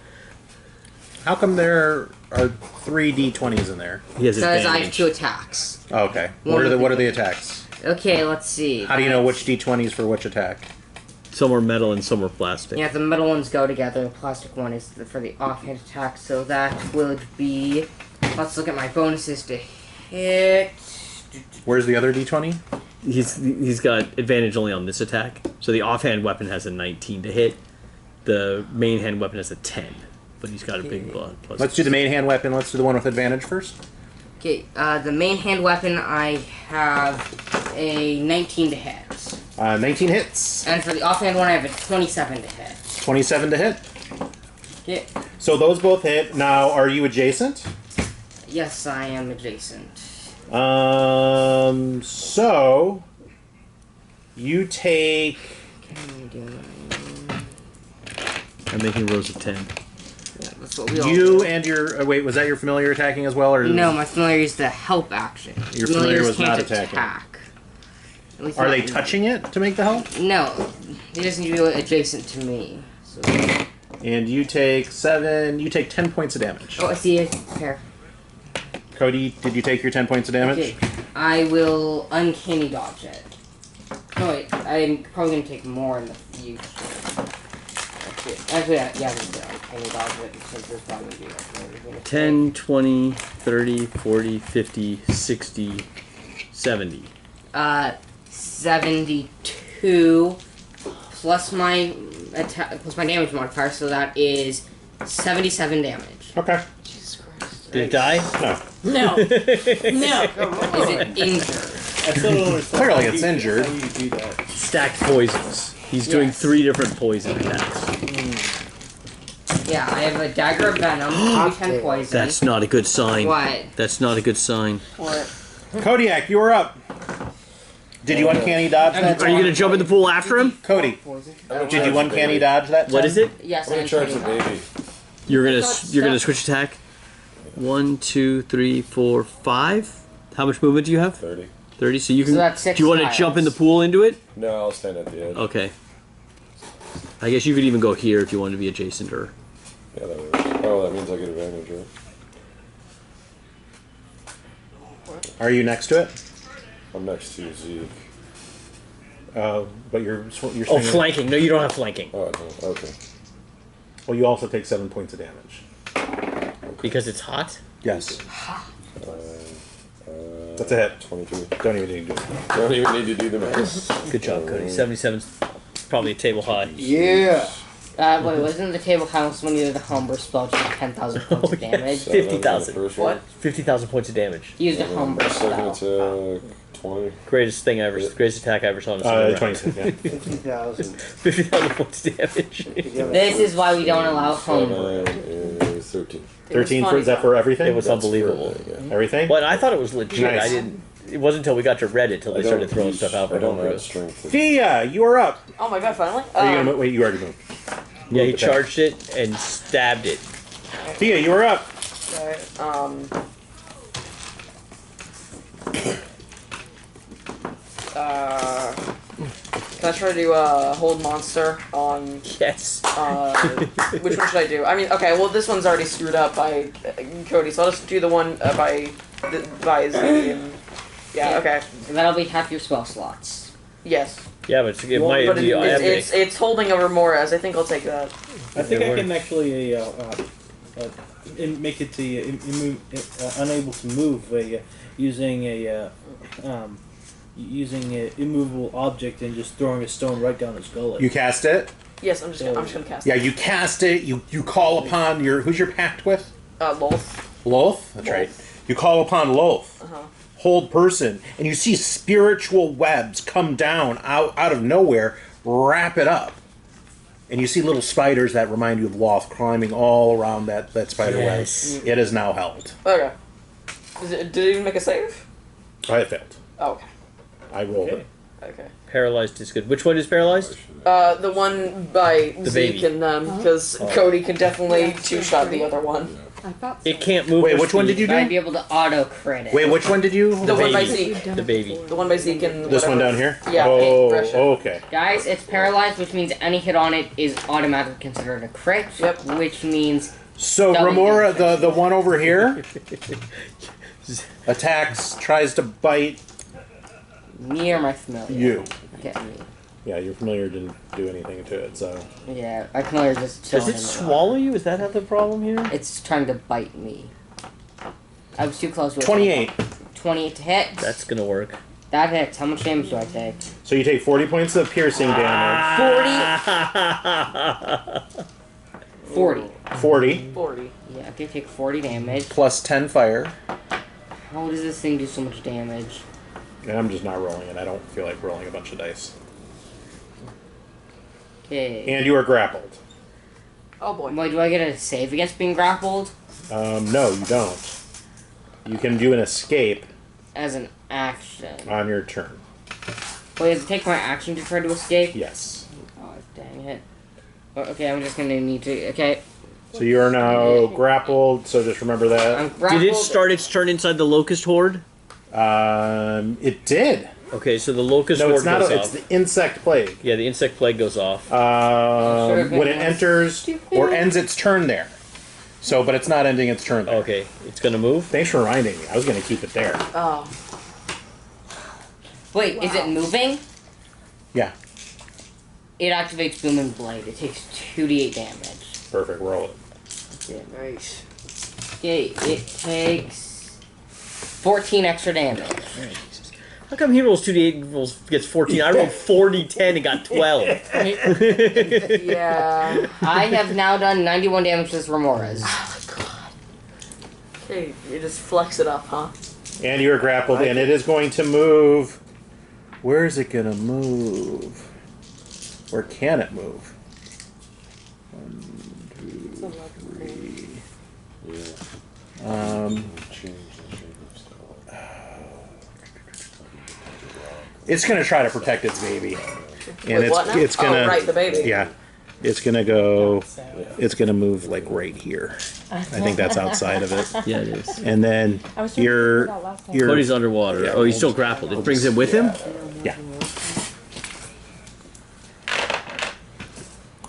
How come there are 3 d20s in there? He has Because I have advantage. 2 attacks. Oh, okay. What are the attacks? Okay, let's see. How do you know which d20s for which attack? Some are metal and some are plastic. Yeah, the metal ones go together. The plastic one is for the offhand attack, so that would be... Let's look at my bonuses to hit. Where's the other d20? He's got advantage only on this attack. So the offhand weapon has a 19 to hit. The main hand weapon has a 10. But he's got a big plus. Let's do the main hand weapon. Let's do the one with advantage first. Okay, the main hand weapon, I have a 19 to hit. 19 hits. And for the offhand one, I have a 27 to hit. 27 to hit. Okay. So those both hit. Now, are you adjacent? Yes, I am adjacent. So you take... I'm making rows of 10. Yeah, that's what we all You do. and your... wait, was that your familiar attacking as well? Or No, my familiar is the help action. Your familiar Familiars was can't not attacking. attack. At least Are not they in- touching it to make the help? No, he doesn't do it adjacent to me. So. And you take 7... You take 10 points of damage. Oh, I see it. Here. Cody, did you take your 10 points of damage? Okay. I will uncanny dodge it. No, wait. I'm probably going to take more in the future. Actually, yeah, I'm going to uncanny dodge it since there's probably going to be 10, 20, 30, 40, 50, 60, 70. 72 plus my plus my damage modifier, so that is 77 damage. Okay. Jesus Christ. Did it die? No. No. No. Is it injured? Clearly it's injured. How do you do that? Stacked poisons. He's doing Yes. 3 different poison attacks. Yeah, I have a dagger of venom, 10 poison. That's not a good sign. What? That's not a good sign. What? Kodiak, you are up. Did you uncanny dodge that? Are you gonna jump in the pool after him? Cody, did you uncanny dodge that? What is it? Yes, I'm I'm gonna charge the uncanny dodge. baby. You're gonna switch attack. 1, 2, 3, 4, 5. How much movement do you have? 30. 30. So you can. So that's 6 do you want to tiles. jump in the pool into it? No, I'll stand at the edge. Okay. I guess you could even go here if you wanted to be adjacent or. Yeah, that works. Oh, that means I get advantage, right? Are you next to it? I'm next to Zeke. But you're Oh, swinging. flanking. No, you don't have flanking Oh, no. Okay. Well, you also take 7 points of damage. because it's hot. Yes. That's a hit. 22. Don't even need to do it. Don't even need to do the math. Good job, Cody. 77's probably a table high. Yeah. Wait, wasn't the table counts when you did the Humber spell just 10,000 points of damage? So that was 50,000. the first What? one. 50,000 points of damage. He used a And then Humber the second spell. attack, 20. Greatest thing I ever, greatest attack I ever saw in a single round. 26, yeah. 50,000. 50,000 points of damage. This is why we don't allow Humber. 7 is 13. 13 funny, is that for everything? It was That's unbelievable. for everything, Everything? But I thought it was legit. Nice. I didn't. It wasn't until we got to Reddit till I they started don't throwing use- stuff out for I don't have homebrew. strength. Thea, you are up. Oh my god, finally. Are you gonna wait? You already moved. Yeah, he Move the charged it and stabbed it. Thea, you are up. Okay, can I try to do hold monster on Yes. which one should I do? I mean, okay, well this one's already screwed up by Cody, so I'll just do the one by Z and yeah, okay, That'll be half your spell slots. yes. Yeah, but it Well, might but be epic. it's holding a Remorhaz. I think I'll take that. I think Yeah, I we're- can actually make it unable to move using a immovable object and just throwing a stone right down his gullet. You cast it. Yes, I'm just gonna cast Yeah, it. you cast it. You call upon who's your pact with? Loth. Loth. That's right. You call upon Loth. Hold person, and you see spiritual webs come down out of nowhere, wrap it up, and you see little spiders that remind you of Loth climbing all around that spider Yes. web. It is now held. Okay. Did it even make a save? I failed. Oh, okay. I rolled it. Okay. Paralyzed is good. Which one is paralyzed? The one by The Zeke baby. and because Cody can definitely two-shot the other one. I thought so. It can't move. Wait, with which one speed. did you I'd do? be able to auto crit it. Wait, which one did you? The one by baby. Zeke. The baby. The one by Zeke and This one whatever. down here? Yeah, Oh, Russia. okay. Guys, it's paralyzed, which means any hit on it is automatically considered a crit. Yep. Which means So Double Remora, damage. the one over here, attacks, tries to bite me or my familiar. you. Okay, me. Yeah, your familiar didn't do anything to it, so. Yeah, my familiar just Does chilling it in the swallow you? Is that the problem here? It's trying to bite me. I was too close to it. 28. 28 to hit. That's gonna work. That hits. How much damage do I take? So you take 40 points of piercing damage. 40. 40 40. Yeah, okay, take 40 damage. plus 10 fire. How does this thing do so much damage? And I'm just not rolling it. I don't feel like rolling a bunch of dice. Okay. And you are grappled. Oh boy. Wait, do I get a save against being grappled? No, you don't. You can do an escape As an action. on your turn. Wait, does it take my action to try to escape? Yes. Oh, dang it. Okay, I'm just gonna need to. Okay. So you are now grappled, so just remember that. I'm grappled. Did it start its turn inside the locust horde? It did. Okay, so the locust No, horde it's not. goes It's off. the insect plague. Yeah, the insect plague goes off. When it enters or ends its turn there. So, but it's not ending its turn there. Okay, it's gonna move. Thanks for reminding me. I was going to keep it there. Oh. Wait, is it moving? Yeah, It activates Booming Blade. It takes 2d8 damage. perfect. Roll it. Nice. Okay, it takes 14 extra damage. How come he rolls 2d8 and gets 14? I rolled 40-10 and got 12. Yeah. I have now done 91 damage to this Remorhaz. Okay, you just flex it up, huh? And you are grappled, and it is going to move. Where is it going to move? Where can it move? 1, 2, 3. It's going to try to protect its baby. And Wait, what now? it's going to. Oh, right, the baby. Yeah. It's going to go. It's going to move like right here. I think that's outside of it. Yeah, it is. And then I was trying to figure it out last time. Cody's underwater. Yeah. Oh, he's still grappled. It brings him with him? Yeah.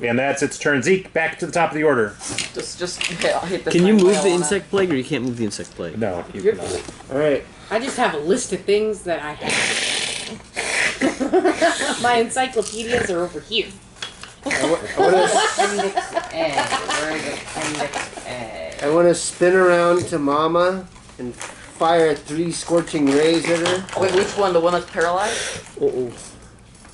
And that's its turn. Zeke, back to the top of the order. Just hit the Can you time move dial the on insect plague, or you can't move the insect plague? No, you You're- cannot. Alright. I just have a list of things that I have. My encyclopedias are over here. Appendix A. Where is Appendix A? I want to spin around to Mama and fire 3 scorching rays at her. Wait, which one? The one that's paralyzed? Uh-oh.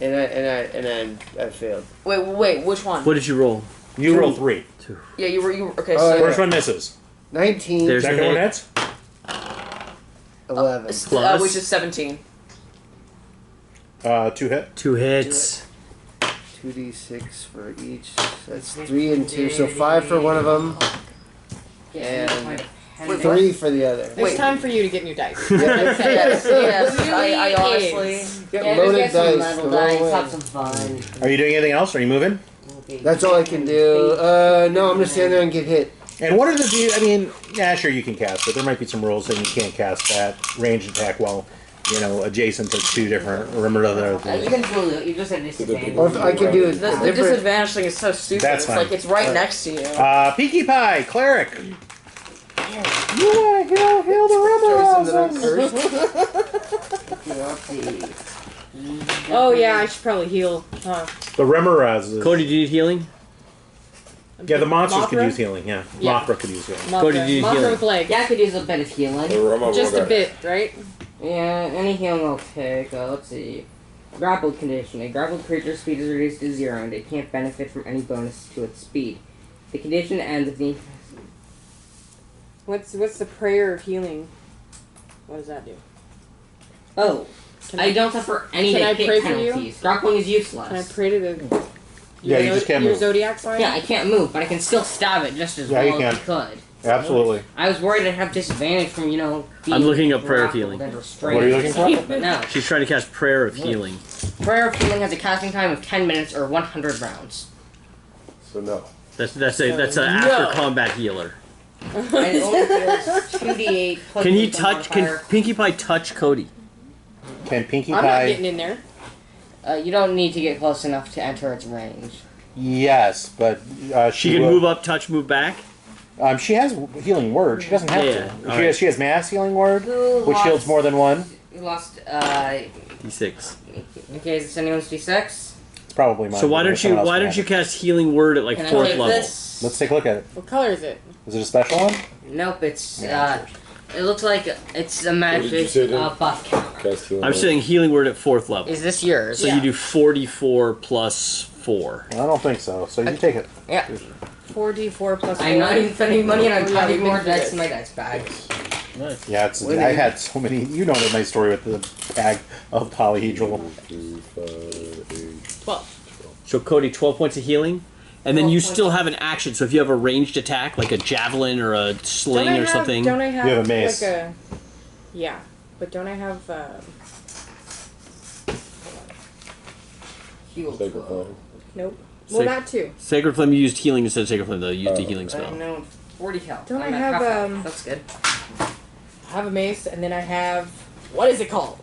And I failed. Wait, which one? What did you roll? You roll 3. Yeah, you were okay. Oh, So yeah. First one misses. 19, There's a Second one hit. hits. 11. Plus. which is 17. 2 hit. 2 hits. 2d6 for each. That's 3 and 2, so 5 for one of them, and 3 for the other. It's time for you to get new dice. Yes, I honestly. Get loaded dice. Level the whole dice. way. Have some fun. Are you doing anything else? Are you moving? That's all I can do. No, I'm gonna stand there and get hit. And what are the? I mean, yeah, sure you can cast, but there might be some rules that you can't cast that ranged attack while, adjacent to 2 different. Remember other You things. can fully. You just have disadvantage. Or if I can do it. The different. disadvantage thing is so stupid. That's it's fine. like it's right next to you. Pinkie Pie, cleric. You want to heal the Jason, that I'm Remorhaz. cursed. Oh yeah, I should probably heal. Huh. The Remorhaz. Cody, do you need healing? Yeah, the monsters could Mothra? use healing. Yeah, Yeah. Mothra could use healing. Cody, do you need Mothra healing? with legs. Yeah, I could use a bit of healing. Just a bit, right? Yeah, any healing will take. Let's see. Grappled condition. A grappled creature's speed is reduced to 0 and it can't benefit from any bonus to its speed. The condition ends if the... What's the prayer of healing? What does that do? Oh, Can I don't suffer any Can I hit pray for you? penalties. Grappling is useless. Can I pray to the? Yeah, you just can't your move. zodiac sign? Yeah, I can't move, but I can still stab it just as Yeah, you well as I can. could. Absolutely. I was worried I'd have disadvantage from, being I'm looking up prayer of grappled healing. and restrained. What are you looking for? But no. She's trying to cast Prayer of Healing. Prayer of healing has a casting time of 10 minutes or 100 rounds. So no. That's an after combat healer. And it only deals 2d8 plus Can he wisdom touch? Can modifier. Pinkie Pie touch Cody? Can Pinkie I'm not Pie? getting in there. You don't need to get close enough to enter its range. Yes, but She can move up, touch, move back. She has healing word. She doesn't have Yeah, to. alright. She has mass healing word, Who which lost- shields more than one. You lost, D6. okay, is this anyone's d6? It's probably mine. So why but don't someone else why can don't you have it. cast Healing Word at like Can I 4th take level? this? Let's take a look at it. What color is it? Is it a special one? Nope, it's, Yeah, it looks like it's a did you magic, say, Dan? buff counter. Cast healing I'm word. saying Healing Word at 4th level. Is this yours? So you do 44 plus 4. I don't think so. So you take it. Yeah. 4d4 plus 4. I'm not even spending money and I'm Oh, yeah, having we've more been through dice in this. my dice bag. Nice. Yeah, it's. Winning. I had so many. You know my story with the bag of polyhedral. 1, 2, 5, 8. 12. So Cody, 12 points of healing, and then 12 you points. still have an action. So if you have a ranged attack, like a javelin or a sling or something, Don't I have You have a mace. like a? Yeah, but don't I have? Heal. Sacred Flame. Nope. Well, Sac- that too. Sacred Flame, you used healing instead of Sacred Flame, though. You used the healing I spell. know 40 health. Don't I'm I at have, half health. That's good. I have a mace, and then I have. What is it called?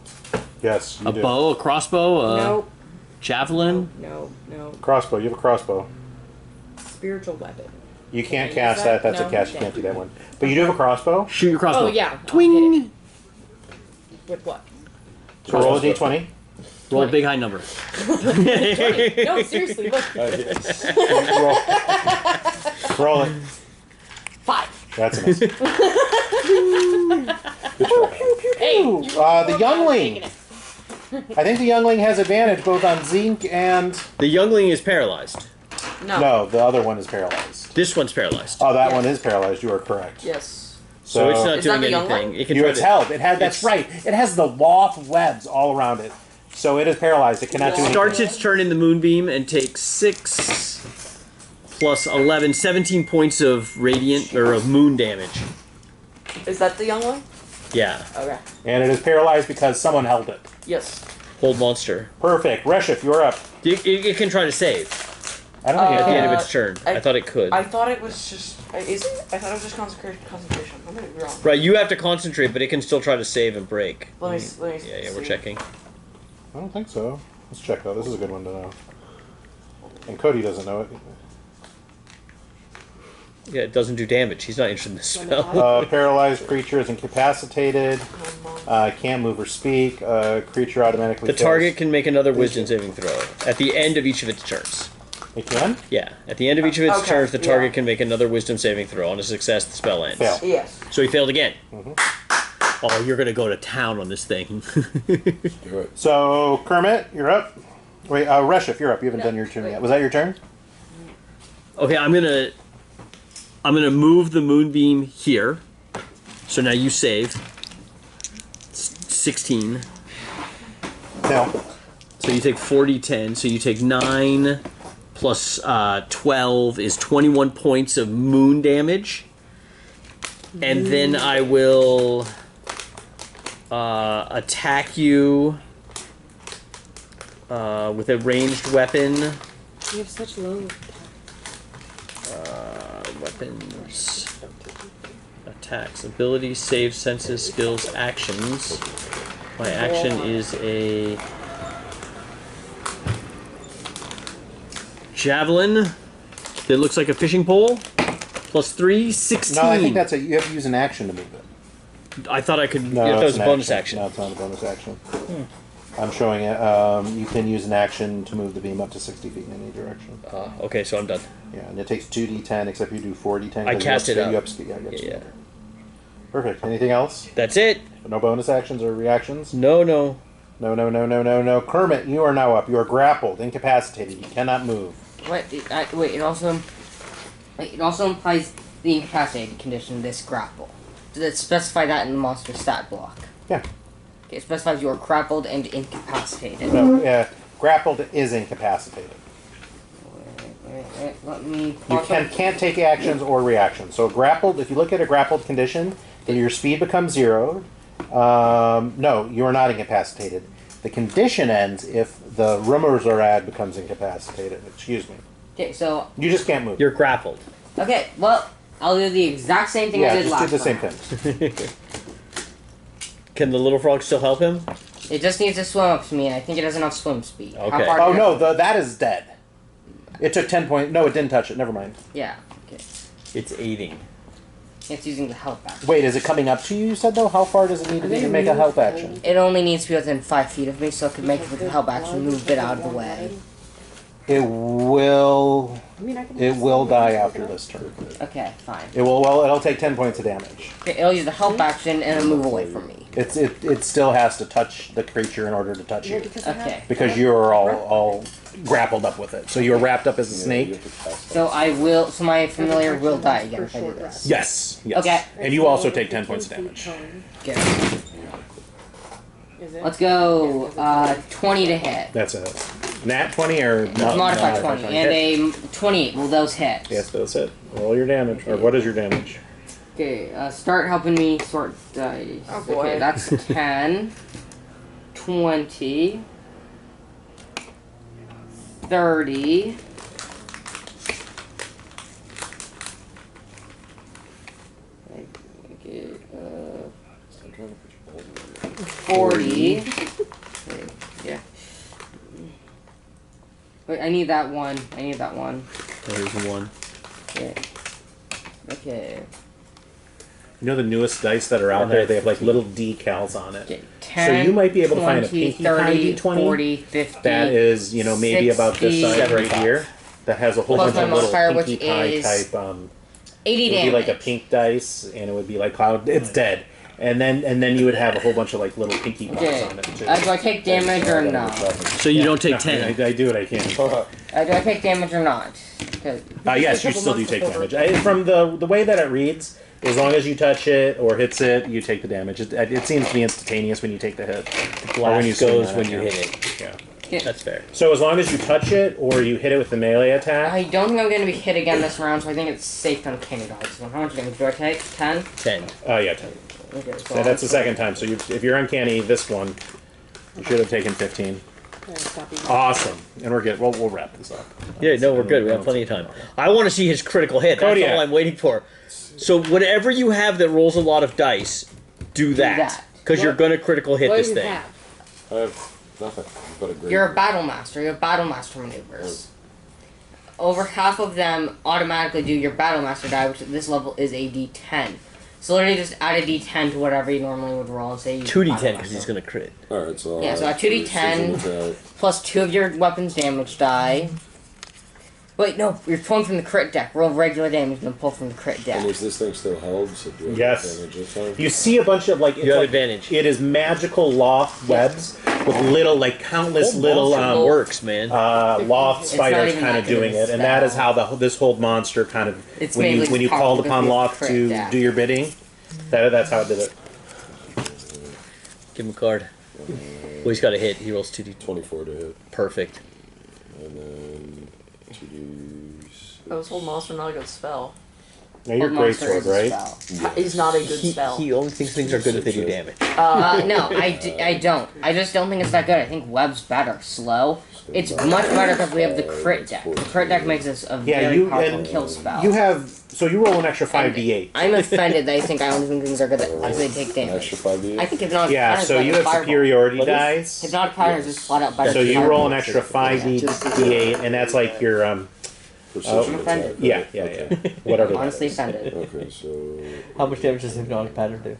Yes, you A do. bow, a crossbow, a Nope. javelin. No. Crossbow. You have a crossbow. Spiritual weapon. You can't Use cast that? that. That's No, a cast. You okay. can't do that one. But you do have a crossbow. Shoot your crossbow. Oh yeah. I'll hit Twing! it. With what? So roll a d20. Roll a big high number. 20. No, seriously, look. Roll it. 5. That's a miss. Hey. The youngling. I think the youngling has advantage both on Zeke and. The youngling is paralyzed. No, the other one is paralyzed. This one's paralyzed. Oh, that Yeah. one is paralyzed. You are correct. Yes. So it's not Is that doing the young anything. one? It can You try it's to held. It has. That's it's- right. It has the loft webs all around it, so it is paralyzed. It cannot do anything. starts its turn in the moonbeam and takes 6 plus 11, 17 points of radiant or of moon damage. Is that the young one? Yeah. Okay. And it is paralyzed because someone held it. Yes. Hold monster. Perfect. Reshif, you're up. It can try to save I don't think at the it end can. of its turn. I thought it could. I thought it was just. Is it? I thought it was just concentration. I might be wrong. Right, you have to concentrate, but it can still try to save and break. Let me. Yeah, we're see. checking. I don't think so. Let's check though. This is a good one to know. And Cody doesn't know it. Yeah, it doesn't do damage. He's not interested in this spell. Paralyzed creature is incapacitated. Can't move or speak. Creature automatically. The fails. target can make another wisdom saving throw at the end of each of its turns. It can Yeah, at the end of each of its Okay, turns, the target yeah. can make another wisdom saving throw. On a success, the spell ends. fail. Yes. So he failed again. Oh, you're gonna go to town on this thing. Do it. So Kermit, you're up. Wait, Reshif, you're up. You haven't done your turn yet. Was that your turn? Okay, I'm gonna move the moonbeam here. So now you saved. 16. No. So you take 40-10. So you take 9 plus 12 is 21 points of moon damage. And then I will attack you with a ranged weapon. You have such low. Weapons. Attacks. Abilities, saves, senses, skills, actions. My action is a javelin that looks like a fishing pole. Plus 3, 16. No, I think that's you have to use an action to move it. I thought I could. No, Yeah, that it's was a an bonus action. No, it's not a bonus action. I'm showing it. You can use an action to move the beam up to 60 feet in any direction. Okay, so I'm done. Yeah, and it takes 2d10, except you do 4d10. I cast it up. You upspeed. Yeah, you upspeed. Yeah. Perfect. Anything else? That's it. No bonus actions or reactions? No. No. Kermit, you are now up. You are grappled, incapacitated. You cannot move. Wait, it also implies the incapacitated condition, this grapple. Does it specify that in the monster stat block? Yeah. Okay, it specifies you are grappled and incapacitated. No, grappled is incapacitated. Wait, let me... You can't take actions or reactions. So grappled, if you look at a grappled condition, then your speed becomes 0. No, you are not incapacitated. The condition ends if the Remorhaz becomes incapacitated. Excuse me. Okay, so... You just can't move. You're grappled. Okay, well, I'll do the exact same thing I did last just do the same time. thing. Can the little frog still help him? It just needs to swim up to me, and I think it has enough swim speed. Okay. How far Oh did no, that is dead. It took 10 points. No, it didn't touch it. Never mind. Yeah, okay. It's aiding. It's using the help action. Wait, is it coming up to you? You said though. How far does it need to be to make a help action? It only needs to be within 5 feet of me, so it could make the help action move a bit out of the way. It will. It will die after this turn. Okay, fine. It will. Well, it'll take 10 points of damage. Okay, it'll use the help action and it'll move away from me. It still has to touch the creature in order to touch you Okay. because you are all grappled up with it. So you're wrapped up as a snake. So so my familiar will die again if I do this. Yes. Okay. And you also take 10 points of damage. Okay. Is it? Let's go 20 to hit. That's a nat 20 or Modified 20. And a 28. Will those hit? Yes, those hit. Roll your damage. Or what is your damage? Okay, start helping me sort dice. Oh, boy. Okay, that's 10, 20, 30, 40. Yeah. Wait, I need that one. There's one. Okay. You know the newest dice that are out there? They have like little decals on it. Okay. So 10, you might be able to 20, find a pinky 30, tiny D20 40, 50. that is, maybe about this 60, size right here. That has a whole Plus bunch of my little modifier, pinky which pie is type. 80 It would damage. be like a pink dice, and it would be like cloud. It's dead, and then you would have a whole bunch of like little pinky pops Okay. on it too. Do I take damage or not? So you don't take No, 10. I do what I can. Do I take damage or not? 'Cause- Yes, you still do take damage. From the way that it reads, as long as you touch it or hits it, you take the damage. It seems to be instantaneous when you take the hit. Or when you Blast goes swing when at you it, hit it. Yeah. That's fair. So as long as you touch it or you hit it with the melee attack, I don't think I'm going to be hit again this round, so I think it's safe on Candy Dogs. So how much damage do I take? 10? 10. yeah, 10. Okay, so Yeah, that's the second time. So if you're uncanny, this one, you should have taken 15. Awesome, and we're good. We'll wrap this up. Yeah, no, we're good. We have plenty of time. I want to see his critical hit. That's Kodiak. all I'm waiting for. So whatever you have that rolls a lot of dice, do that. that. Because you're going to critical hit What this do you thing. have? I have nothing but a great. You're a battle master. You have battle master maneuvers. Over half of them automatically do your battle master die, which at this level is a D10. So literally just add a D10 to whatever you normally would roll and say you 2d10 because he's going to crit. Alright, so. Yeah, so I have 2d10. Plus 2 of your weapon's damage die. Wait, no, you're pulling from the crit deck. Roll regular damage and then pull from the crit deck. And is this thing still held? So do you have Yes. advantage this time? You see a bunch of like it's You have like- advantage. It is magical loft webs with little, like countless little works, man. loft It's not spiders even kind of that good of doing a it, and that is spell. how this whole monster kind of It's when mainly you powerful called because upon we have Loft crit to deck. do your bidding. That's how it did it. Give him a card. Well, he's got a hit. He rolls 2d. 24 to hit. Perfect. And then 2d6. Oh, this whole monster not a good spell. Now you're What great monster sword, is a right? spell? He's not a good He, spell. he only thinks things are good if they do damage. No, I don't. I just don't think it's that good. I think Web's better. Slow. It's much better because we have the crit deck. The crit deck makes this a Yeah, very you powerful and kill spell. you have so you roll an extra 5d8. I'm offended that I think I only think things are good that they take An damage. extra 5d8? I think Hypnotic Yeah, Pattern is so better you than have Fireball. superiority What is- dice. Hypnotic Pattern is just flat out better So than you Fireball. roll an extra 5d8, and that's like your Precision I'm attack, offended. yeah, right? yeah, Okay. yeah, whatever. that Honestly is. offended. Okay, so How much damage does Hypnotic Pattern do?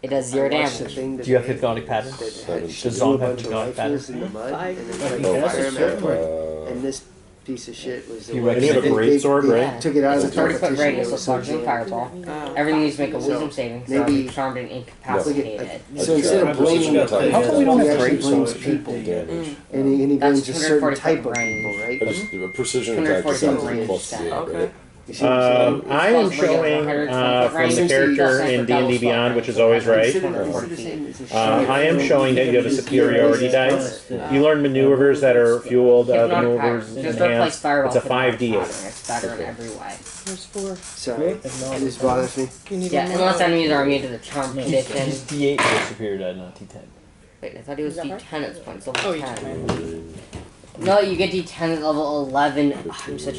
It does 0 damage. Do you have Hypnotic Pattern? Does Zom have Hypnotic Pattern? in the mud, and then Oh, like that's fire a him short out. And this piece of shit was the You one. And you have a recommend- great sword, They right? took it out of the 30-foot competition. radius It of was so larger than jammed. Fireball. Oh. Everything needs to make a So, wisdom saving throw. maybe- Be charmed and Look incapacitated. at, so instead of blaming How come we don't he have actually great blames swords? people, damage. and he That's blames a certain 240 type of foot range. people, right? I just a precision attack just 240 sounds like range plus attack. 8, Okay. right? You see what I'm saying? I am showing from the character in D&D Beyond, which is always right. I am showing that you have a superiority dice. You learn maneuvers that are fueled maneuvers in Just replace hand. Fireball It's a with Hypnotic 5d8. Pattern. It's better in every way. There's 4. Sorry, this bothers me. You need Yeah, one unless more. enemies are immune to the charm condition. He's D8 for superior die, not D10. Wait, I thought he was Is that D10 at this point. It's level Oh, you 10. took mine. No, you get D10 at level 11. Ugh, I'm such